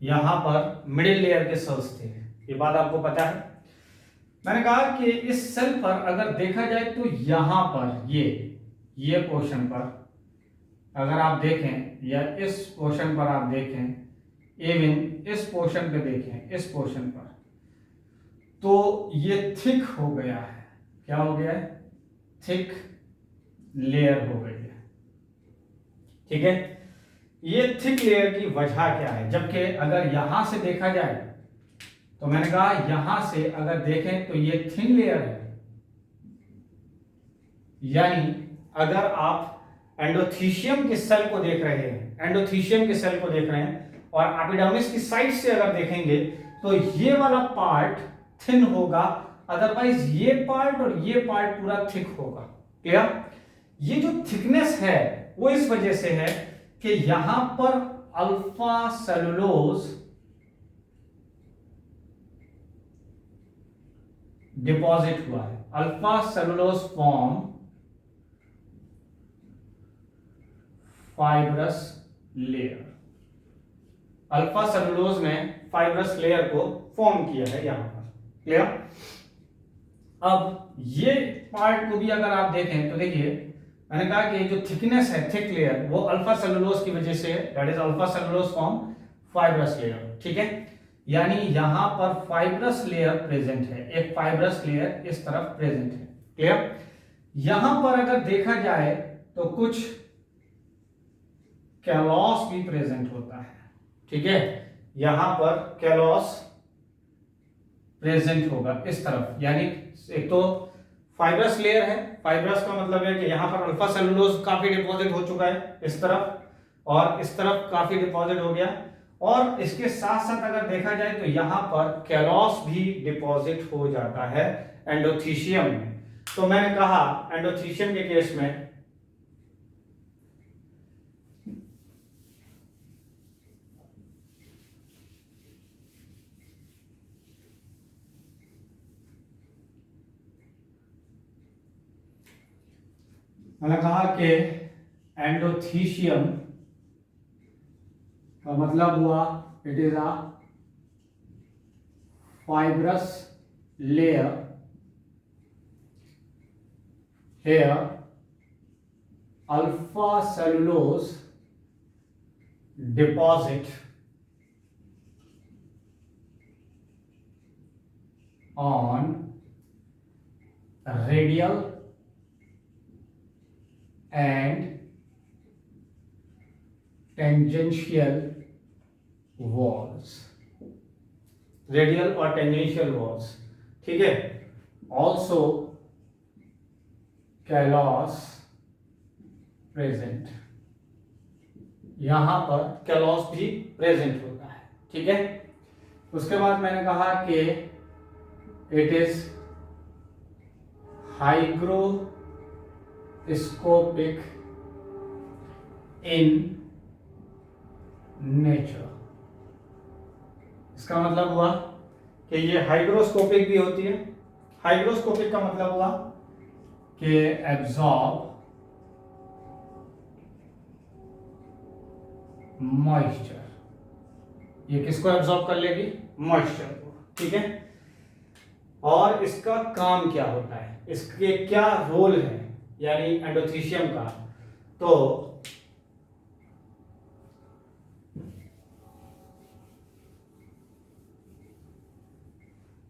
यहां पर मिडिल लेयर के सेल्स थे। ये बात आपको पता है। मैंने कहा कि इस सेल पर अगर देखा जाए तो यहां पर ये पोर्शन पर अगर आप देखें, या इस पोर्शन पर आप देखें, इवन इस पोर्शन पे देखें, इस पोर्शन पर, तो ये थिक हो गया है। क्या हो गया है? थिक लेयर हो गई है। ठीक है। ये थिक लेयर की वजह क्या है, जबकि अगर यहां से देखा जाए तो मैंने कहा यहां से अगर देखें तो ये थिन लेयर है, यानी अगर आप एंडोथीशियम के सेल को देख रहे हैं, एंडोथीशियम के सेल को देख रहे हैं और एपिडर्मिस की साइड से अगर देखेंगे तो ये वाला पार्ट थिन होगा, अदरवाइज ये पार्ट और ये पार्ट पूरा थिक होगा। क्लियर? ये जो थिकनेस है वो इस वजह से है कि यहां पर अल्फा सेलुलोज डिपॉजिट हुआ है। Alpha cellulose form fibrous layer, alpha cellulose ने फाइब्रस लेयर को फॉर्म किया है यहां पर। क्लियर? अब ये पार्ट को भी अगर आप देखें तो देखिए मैंने कहा कि जो थिकनेस है, थिक लेयर, वो अल्फा सेलुलोज की वजह से, that is alpha cellulose form fibrous layer. ठीक है, यानी यहां पर फाइब्रस लेयर प्रेजेंट है, एक फाइब्रस लेयर इस तरफ प्रेजेंट है। क्लियर? यहां पर अगर देखा जाए तो कुछ कैलॉस भी प्रेजेंट होता है। ठीक है, यहां पर कैलॉस प्रेजेंट होगा इस तरफ, यानी एक तो फाइब्रस लेयर है, फाइब्रस का मतलब है कि यहां पर अल्फा सेलुलोज काफी डिपॉजिट हो चुका है इस तरफ, और इस तरफ काफी डिपॉजिट हो गया, और इसके साथ साथ अगर देखा जाए तो यहां पर कैलॉस भी डिपॉजिट हो जाता है एंडोथीशियम में। तो मैंने कहा एंडोथीशियम के केस में मैंने कहा कि एंडोथीशियम का मतलब हुआ it is a fibrous layer here alpha cellulose deposit on radial and tangential walls, radial और टेंजेंशियल वॉल्स। ठीक है, ऑल्सो कैलॉस प्रेजेंट, यहां पर कैलॉस भी प्रेजेंट होता है। ठीक है, उसके बाद मैंने कहा कि it is hygroscopic in nature. इसका मतलब हुआ कि ये हाइग्रोस्कोपिक भी होती है। हाइग्रोस्कोपिक का मतलब हुआ कि एब्जॉर्ब मॉइस्चर, ये किसको एब्जॉर्ब कर लेगी? मॉइस्चर को। ठीक है, और इसका काम क्या होता है, इसके क्या रोल है, यानी एंडोथीशियम का, तो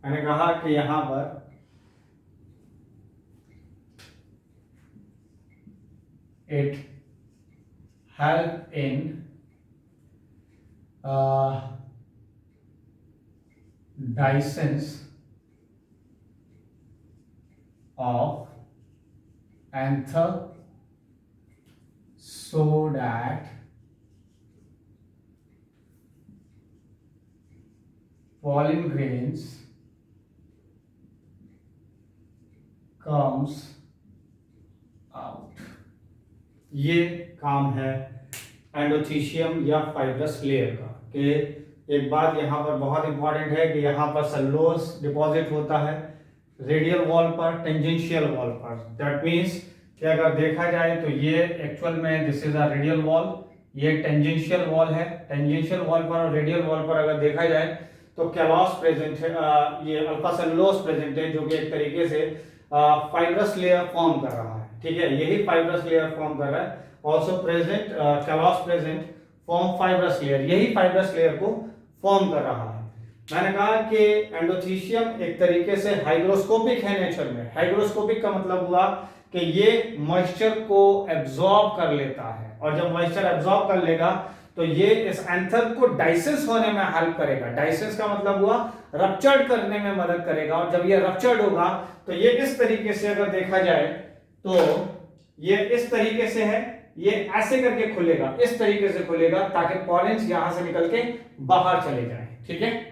मैंने कहा कि यहां पर it help in dehiscence of anther so that pollen grains comes out। ये काम है एंडोथीशियम या फाइब्रस लेयर का। कि एक बात यहाँ पर बहुत इंपॉर्टेंट है कि यहाँ पर सेलुलोज डिपॉजिट होता है रेडियल वॉल पर, टेंजेंशियल वॉल पर। दैट मीन्स कि अगर देखा जाए तो ये एक्चुअल में this is a radial wall, ये टेंजेंशियल वॉल है। टेंजेंशियल वॉल पर और रेडियल वॉल पर अगर देखा जाए तो कैलॉस प्रेजेंट है, ये अल्फा सेलुलोज प्रेजेंट है, जो कि एक तरीके से फाइब्रस लेयर फॉर्म कर रहा है। ठीक है, यही फाइब्रस लेयर फॉर्म कर रहा है। Also present callose present form fibrous layer, यही फाइब्रस लेयर को फॉर्म कर रहा है। मैंने कहा कि एंडोथीशियम एक तरीके से हाइग्रोस्कोपिक है नेचर में। हाइग्रोस्कोपिक का मतलब हुआ कि ये मॉइस्चर को एब्जॉर्ब कर लेता है, और जब मॉइस्चर एब्जॉर्ब कर लेगा तो ये इस एंथर को डाइसेंस होने में हेल्प करेगा। डाइसेंस का मतलब हुआ रप्चर्ड करने में मदद करेगा, और जब ये रप्चर्ड होगा तो ये इस तरीके से अगर देखा जाए तो ये इस तरीके से है, ये ऐसे करके खुलेगा, इस तरीके से खुलेगा ताकि पॉलेंस यहां से निकल के बाहर चले जाए। ठीक है,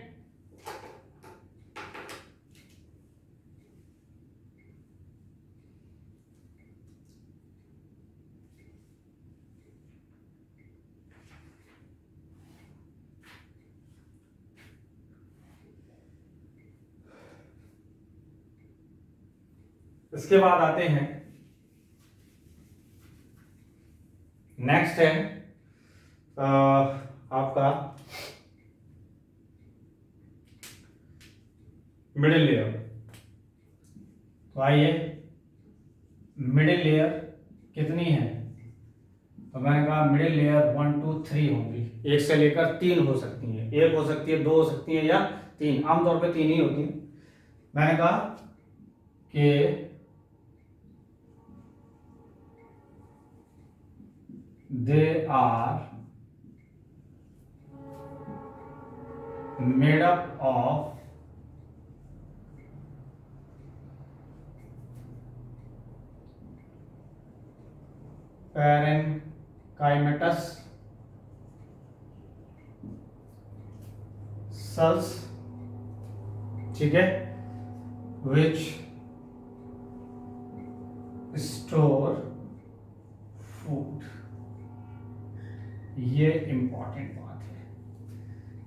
इसके बाद आते हैं, नेक्स्ट है आपका मिडिल लेयर। तो आइए, मिडिल लेयर कितनी है, तो मैंने कहा मिडिल लेयर 1 2 3 होंगी, एक से लेकर 3 हो सकती है, एक हो सकती है, 2 हो सकती है, या 3, आमतौर पे 3 ही होती है। मैंने कहा कि they are made up of parenchymatous cells, ठीक है, which store food। ये इंपॉर्टेंट बात है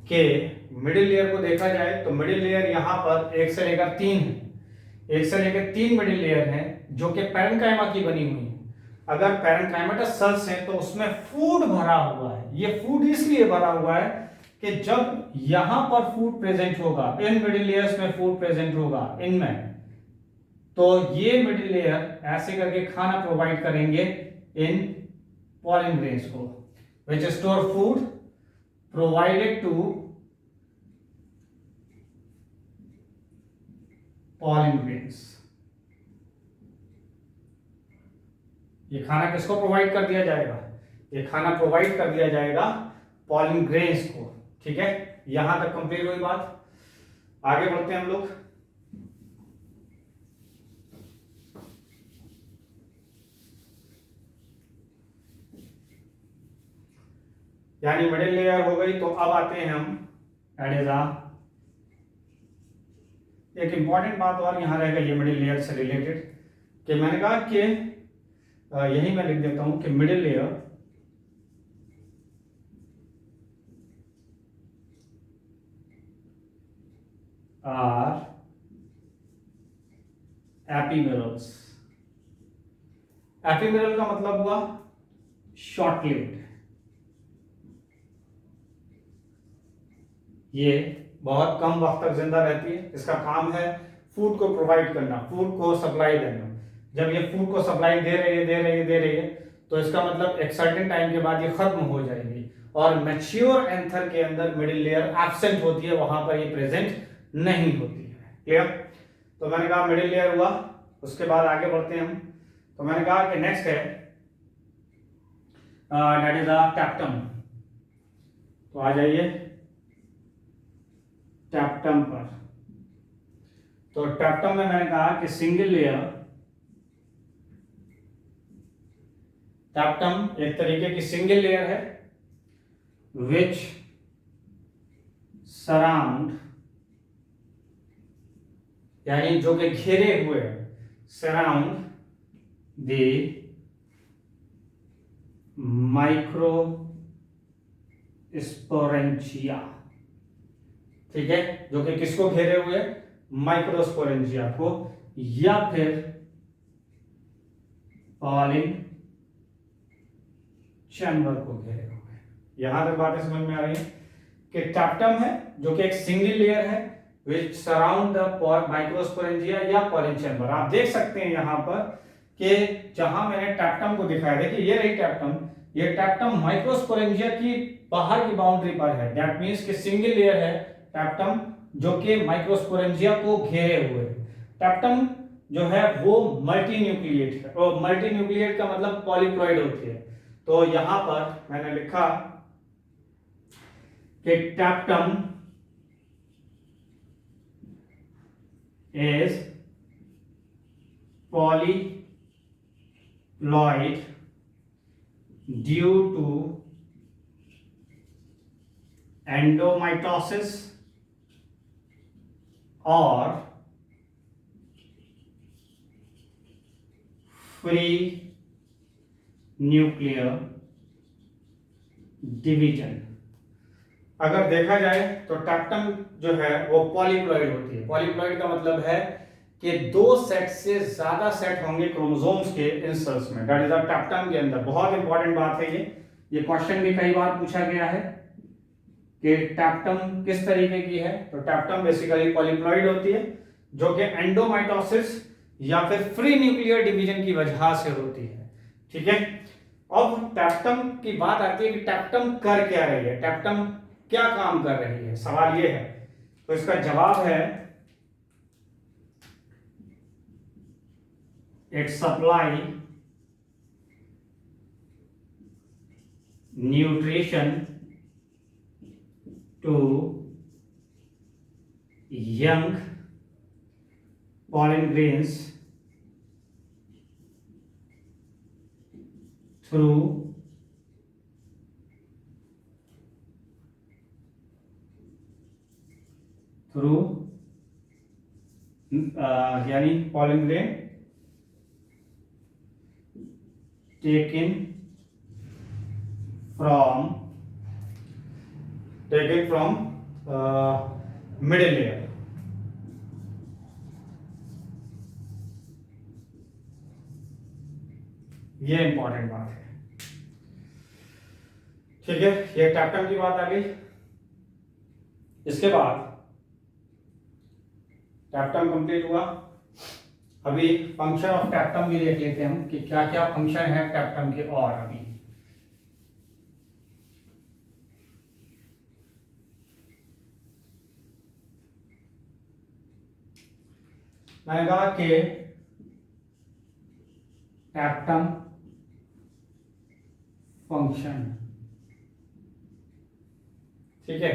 कि मिडिल लेयर को देखा जाए तो मिडिल लेयर यहां पर 1 से लेकर 3 है, 1 से लेकर 3 मिडिल लेयर हैं जो कि पैरेन्काइमा की बनी हुई है। अगर पैरेन्काइमेटस सेल्स हैं तो उसमें फूड भरा हुआ है। ये फूड इसलिए भरा हुआ है कि जब यहां पर फूड प्रेजेंट होगा, इन मिडिल लेयर्स में फूड प्रेजेंट होगा इनमें, तो ये मिडिल लेयर ऐसे करके खाना प्रोवाइड करेंगे इन पॉलन ग्रेन्स को, which store food provided to pollen grains। ये खाना किसको प्रोवाइड कर दिया जाएगा, ये खाना प्रोवाइड कर दिया जाएगा पॉलन ग्रेन्स को। ठीक है, यहां तक कंप्लीट हुई बात। आगे बढ़ते हैं हम लोग। यानी मिडिल लेयर हो गई, तो अब आते हैं हम एडेजा। एक इंपॉर्टेंट बात और यहां रहेगा ये मिडिल लेयर से रिलेटेड, कि मैंने कहा कि यही मैं लिख देता हूं कि मिडिल लेयर आर एपिमेरल्स। एपिमेरल का मतलब हुआ शॉर्ट लिव्ड। ये बहुत कम वक्त तक जिंदा रहती है। इसका काम है फूड को प्रोवाइड करना, फूड को सप्लाई देना। जब ये फूड को सप्लाई दे रही है तो इसका मतलब एक सर्टेन टाइम के बाद ये खत्म हो जाएगी, और मैच्योर एंथर के अंदर मिडिल लेयर एब्सेंट होती है, वहां पर ये प्रेजेंट नहीं होती है। क्लियर? तो मैंने कहा मिडिल लेयर हुआ, उसके बाद आगे बढ़ते हैं हम। तो मैंने कहा कि नेक्स्ट है दैट इज द टैप्टम। तो आ जाइए टैप्टम पर। तो टैप्टम में मैंने कहा कि सिंगल लेयर, टैप्टम एक तरीके की सिंगल लेयर है विच सराउंड, यानी जो कि घेरे हुए, सराउंड द माइक्रोस्पोरेंजिया। ठीक है, जो कि किसको घेरे हुए, माइक्रोस्पोरेंजिया को, या फिर पॉलिन चैम्बर को घेरे हुए। यहां तक बातें समझ में आ रही है कि टैप्टम है जो कि एक सिंगल लेयर है विच सराउंड द माइक्रोस्पोरेंजिया या पॉलिन चैम्बर। आप देख सकते हैं यहां पर कि जहां मैंने टैप्टम को दिखाया, देखिए ये रही टैप्टम, ये टैप्टम माइक्रोस्पोरेंजिया की बाहर की बाउंड्री पर है। दैट मींस कि सिंगल लेयर है टैप्टम जो कि माइक्रोस्पोरेंजिया को घेरे हुए। टैप्टम जो है वो मल्टी न्यूक्लिएट है, और मल्टी न्यूक्लिएट का मतलब पॉलीप्लॉइड होती है। तो यहां पर मैंने लिखा कि tapetum is polyploid due to endomitosis or free nuclear division। अगर देखा जाए तो टैप्टम जो है वो पॉलीप्लॉइड होती है। पॉलीप्लॉइड का मतलब है कि दो सेट से ज्यादा सेट होंगे क्रोमोसोम्स के इन सेल्स में, दैट इज अ टैप्टम के अंदर। बहुत इंपॉर्टेंट बात है ये क्वेश्चन भी कई बार पूछा गया है कि टैप्टम किस तरीके की है। तो टैप्टम बेसिकली पॉलीप्लॉइड होती है जो कि एंडोमाइटोसिस या फिर फ्री न्यूक्लियर डिवीजन की वजह से होती है। ठीक है, अब टैप्टम की बात आती है कि टैप्टम कर क्या रही है, टैप्टम क्या काम कर रही है, सवाल ये है। तो इसका जवाब है it supply nutrition to young pollen grains through यानी pollen grain taken from middle layer। ये इंपॉर्टेंट बात है। ठीक है, ये टैप्टम की बात आ गई। इसके बाद टैप्टम कंप्लीट हुआ। अभी फंक्शन ऑफ टैप्टम भी देख लेते हैं हम कि क्या क्या फंक्शन है टैप्टम के। और अभी मैंने कहा कि टैप्टम फंक्शन, ठीक है,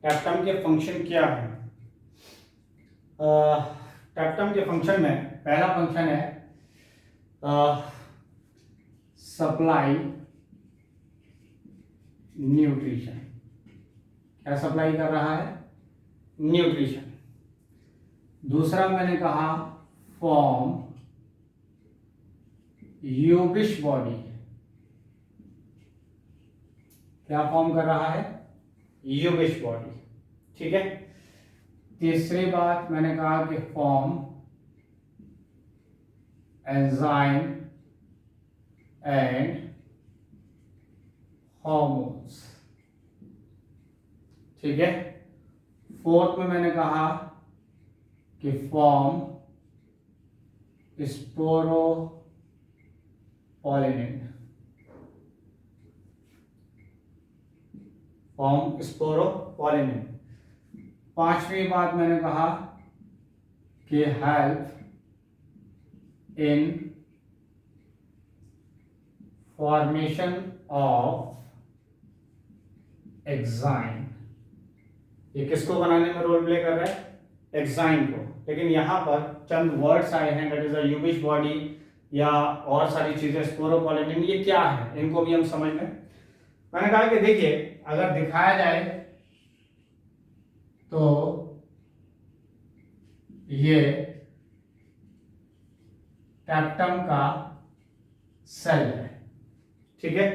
टैप्टम के फंक्शन क्या है। टैप्टम के फंक्शन में पहला फंक्शन है सप्लाई न्यूट्रिशन। क्या सप्लाई कर रहा है, न्यूट्रिशन। दूसरा मैंने कहा फॉर्म यूबिश बॉडी। क्या फॉर्म कर रहा है, यूबिश बॉडी। ठीक है, तीसरी बात मैंने कहा कि फॉर्म एंजाइम एंड हॉर्मोन्स। ठीक है, फोर्थ में मैंने कहा कि फॉर्म स्पोरोपोलिन, फॉर्म स्पोरोपोलिन। पांचवी बात मैंने कहा कि help in formation of enzyme. ये किसको बनाने में रोल प्ले कर रहा है, एग्जाइम को। लेकिन यहां पर चंद वर्ड्स आए हैं, दैट इज अ यूबिश बॉडी या और सारी चीजें, स्पोरोपोलिन, ये क्या है, इनको भी हम समझ लें। मैंने कहा कि देखिए अगर दिखाया जाए तो ये टैप्टम का सेल है। ठीक है,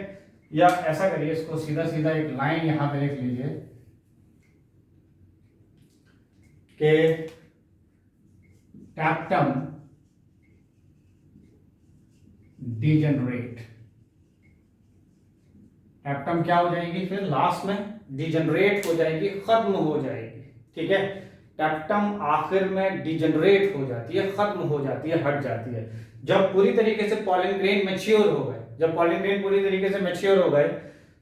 या ऐसा करिए, इसको सीधा सीधा एक लाइन यहां पे लिख लीजिए कि टैप्टम डिजेनरेट। टैप्टम क्या हो जाएगी, फिर लास्ट में डिजेनरेट हो जाएगी, खत्म हो जाएगी। ठीक है, टैप्टम आखिर में डिजेनरेट हो जाती है, खत्म हो जाती है, हट जाती है जब पूरी तरीके से पॉलन ग्रेन मैच्योर हो गए। जब पॉलन ग्रेन पूरी तरीके से मैच्योर हो गए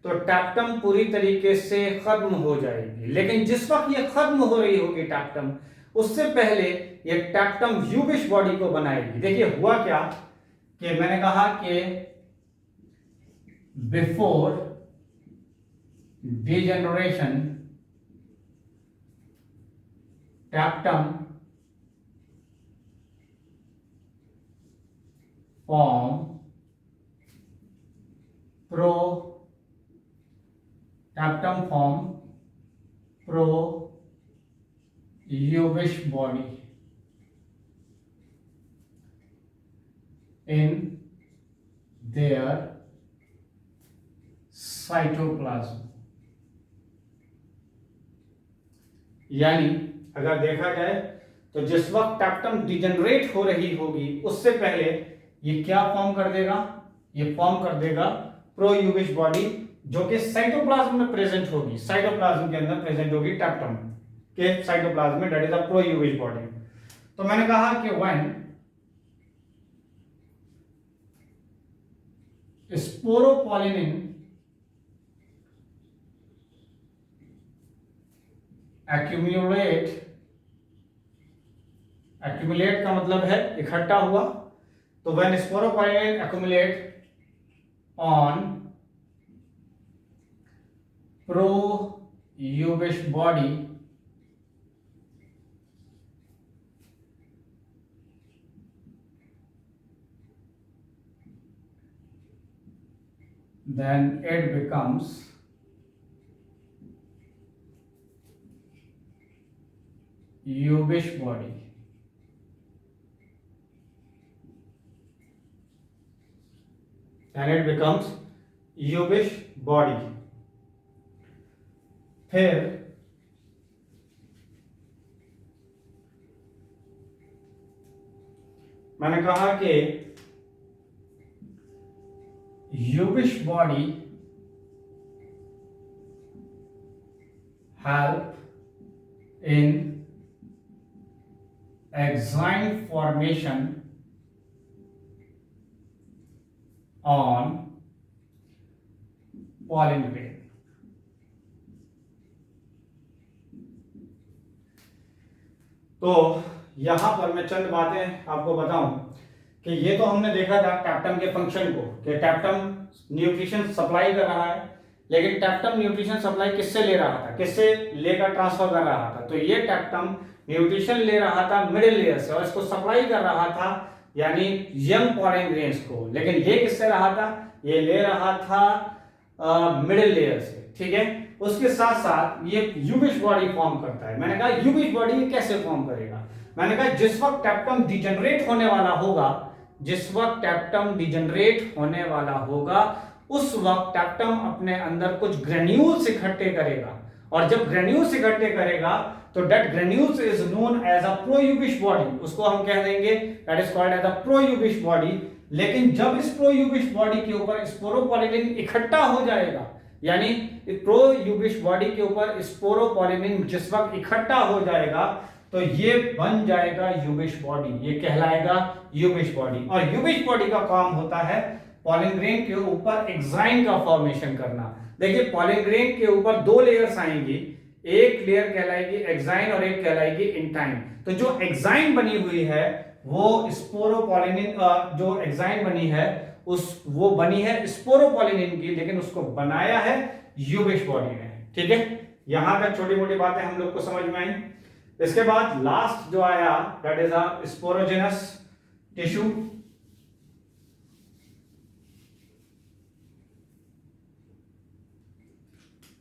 तो टैप्टम पूरी तरीके से खत्म हो जाएगी। लेकिन जिस वक्त ये खत्म हो रही होगी टैप्टम, उससे पहले ये टैप्टम यूबिश बॉडी को बनाएगी। देखिए हुआ क्या कि मैंने कहा कि before degeneration tapetum form pro Ubisch body in their cytoplasm। यानी अगर देखा जाए तो जिस वक्त टैप्टम डिजेनरेट हो रही होगी उससे पहले ये क्या फॉर्म कर देगा, ये फॉर्म कर देगा प्रोयूबिश बॉडी, जो कि साइटोप्लाज्म में प्रेजेंट होगी, साइटोप्लाज्म के अंदर प्रेजेंट होगी टैप्टम के साइटोप्लाज्म में, that is a pro Ubisch body. तो मैंने कहा कि व्हेन स्पोरोपोलिनिन एक्यूमुलेट का मतलब है इकट्ठा हुआ, तो when sporopollenin accumulate on pro Ubisch body then it becomes Yubish body। then it becomes Yubish body। फिर मैंने कहा कि Yubish body help in enzyme formation on pollen grain। तो यहां पर मैं चंद बातें आपको बताऊं कि ये तो हमने देखा था टैप्टम के फंक्शन को कि टैप्टम न्यूट्रिशन सप्लाई कर रहा है, लेकिन टैप्टम न्यूट्रिशन सप्लाई किससे ले रहा था, किससे लेकर ट्रांसफर कर रहा था, तो ये टैप्टम न्यूट्रिशन ले रहा था मिडिल लेयर से और इसको सप्लाई कर रहा था यानी यंग पॉलन ग्रेन्स को, लेकिन ये किससे रहा था, ये ले रहा था मिडिल लेयर से, ठीक है। उसके साथ साथ ये यूबिश बॉडी फॉर्म करता है। मैंने कहा यूबिश बॉडी कैसे फॉर्म करेगा, मैंने कहा जिस वक्त टैप्टम डिजेनरेट होने वाला होगा, जिस वक्त टैप्टम डिजेनरेट होने वाला होगा उस वक्त टैप्टम अपने अंदर कुछ ग्रेन्यूल्स इकट्ठे करेगा, और जब ग्रेन्यूल्स इकट्ठे करेगा तो that granules is known as a pro Ubisch body, उसको हम कह देंगे that is called as a pro Ubisch body. लेकिन जब इस प्रोयूबिश बॉडी के ऊपर स्पोरोपोलिनिन इकट्ठा हो जाएगा, यानी प्रोयूबिश बॉडी के ऊपर स्पोरोपोलिनिन जिस वक्त इकट्ठा हो जाएगा तो ये बन जाएगा यूबिश बॉडी, ये कहलाएगा यूबिश बॉडी। और यूबिश बॉडी का काम होता है पॉलन ग्रेन के ऊपर एग्जाइन का फॉर्मेशन करना। देखिए पॉलन ग्रेन के ऊपर दो लेयर्स आएंगी, एक लेयर कहलाएगी एक्साइन और एक कहलाएगी इंटाइन। तो जो एक्साइन बनी हुई है वो स्पोरोपोलिनिन, जो एक्साइन बनी है वो बनी है स्पोरोपोलिनिन की, लेकिन उसको बनाया है यूबिश बॉडी ने, ठीक है। यहां तक छोटी मोटी बातें हम लोग को समझ में आई। इसके बाद लास्ट जो आया that is a sporogenous tissue.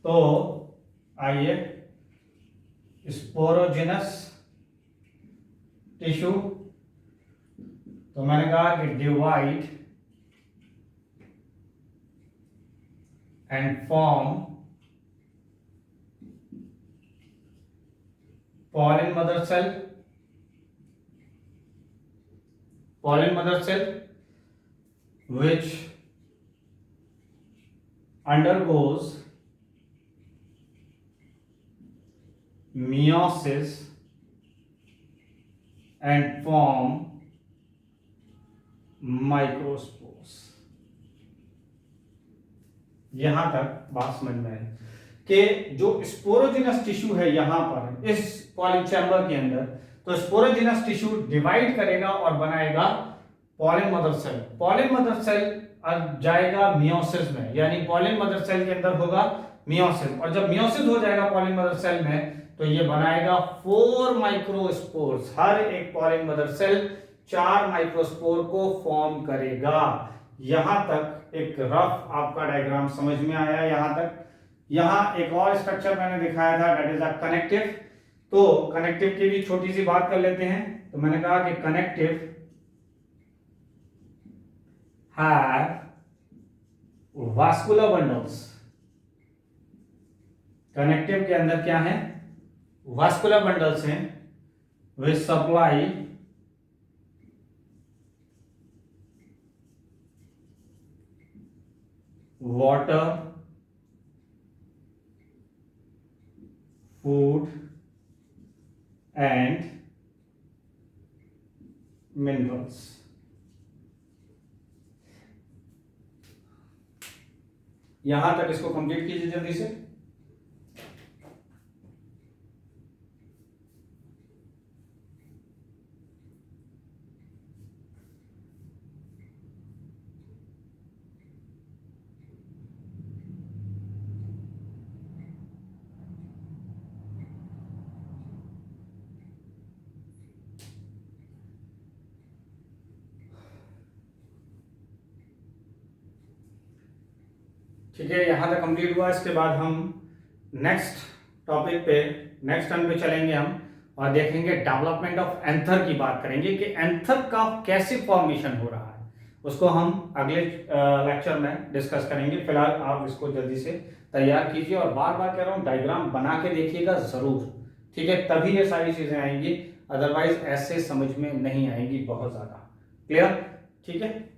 तो आइए स्पोरोजेनस टिश्यू, तो मैंने कहा कि divide and form pollen mother cell, which undergoes meiosis and form microspores। यहां तक बात समझ में है। कि जो स्पोरोजिनस टिश्यू है यहाँ पर इस पॉलिन चैम्बर के अंदर, तो स्पोरोजिनस टिश्यू डिवाइड करेगा और बनाएगा pollen mother cell. Pollen mother cell अब जाएगा मियोसिस में, यानी पॉलिन मदर सेल के अंदर होगा मियोसिस, और जब मियोसिस हो जाएगा पॉलिन मदर सेल में तो ये बनाएगा 4 माइक्रोस्पोर्स। हर एक पॉलिन मदर सेल 4 माइक्रोस्पोर को फॉर्म करेगा। यहां तक एक रफ आपका डायग्राम समझ में आया यहां तक। यहां एक और स्ट्रक्चर मैंने दिखाया था, दैट इज अ कनेक्टिव। तो कनेक्टिव की भी छोटी सी बात कर लेते हैं। तो मैंने कहा कि connective have vascular bundles. Connective के अंदर क्या है? वास्कुलर बंडल्स हैं, which supply water, food and minerals. यहां तक इसको कंप्लीट कीजिए जल्दी से। ठीक है, यहां तक कंप्लीट हुआ। इसके बाद हम नेक्स्ट टॉपिक पे, नेक्स्ट टर्न पे चलेंगे हम और देखेंगे डेवलपमेंट ऑफ एंथर की बात करेंगे कि एंथर का कैसे फॉर्मेशन हो रहा है। उसको हम अगले लेक्चर में डिस्कस करेंगे। फिलहाल आप इसको जल्दी से तैयार कीजिए और बार बार कह रहा हूँ डायग्राम बना के देखिएगा जरूर, ठीक है? तभी ये सारी चीजें आएंगी, अदरवाइज ऐसे समझ में नहीं आएंगी बहुत ज्यादा। क्लियर? ठीक है।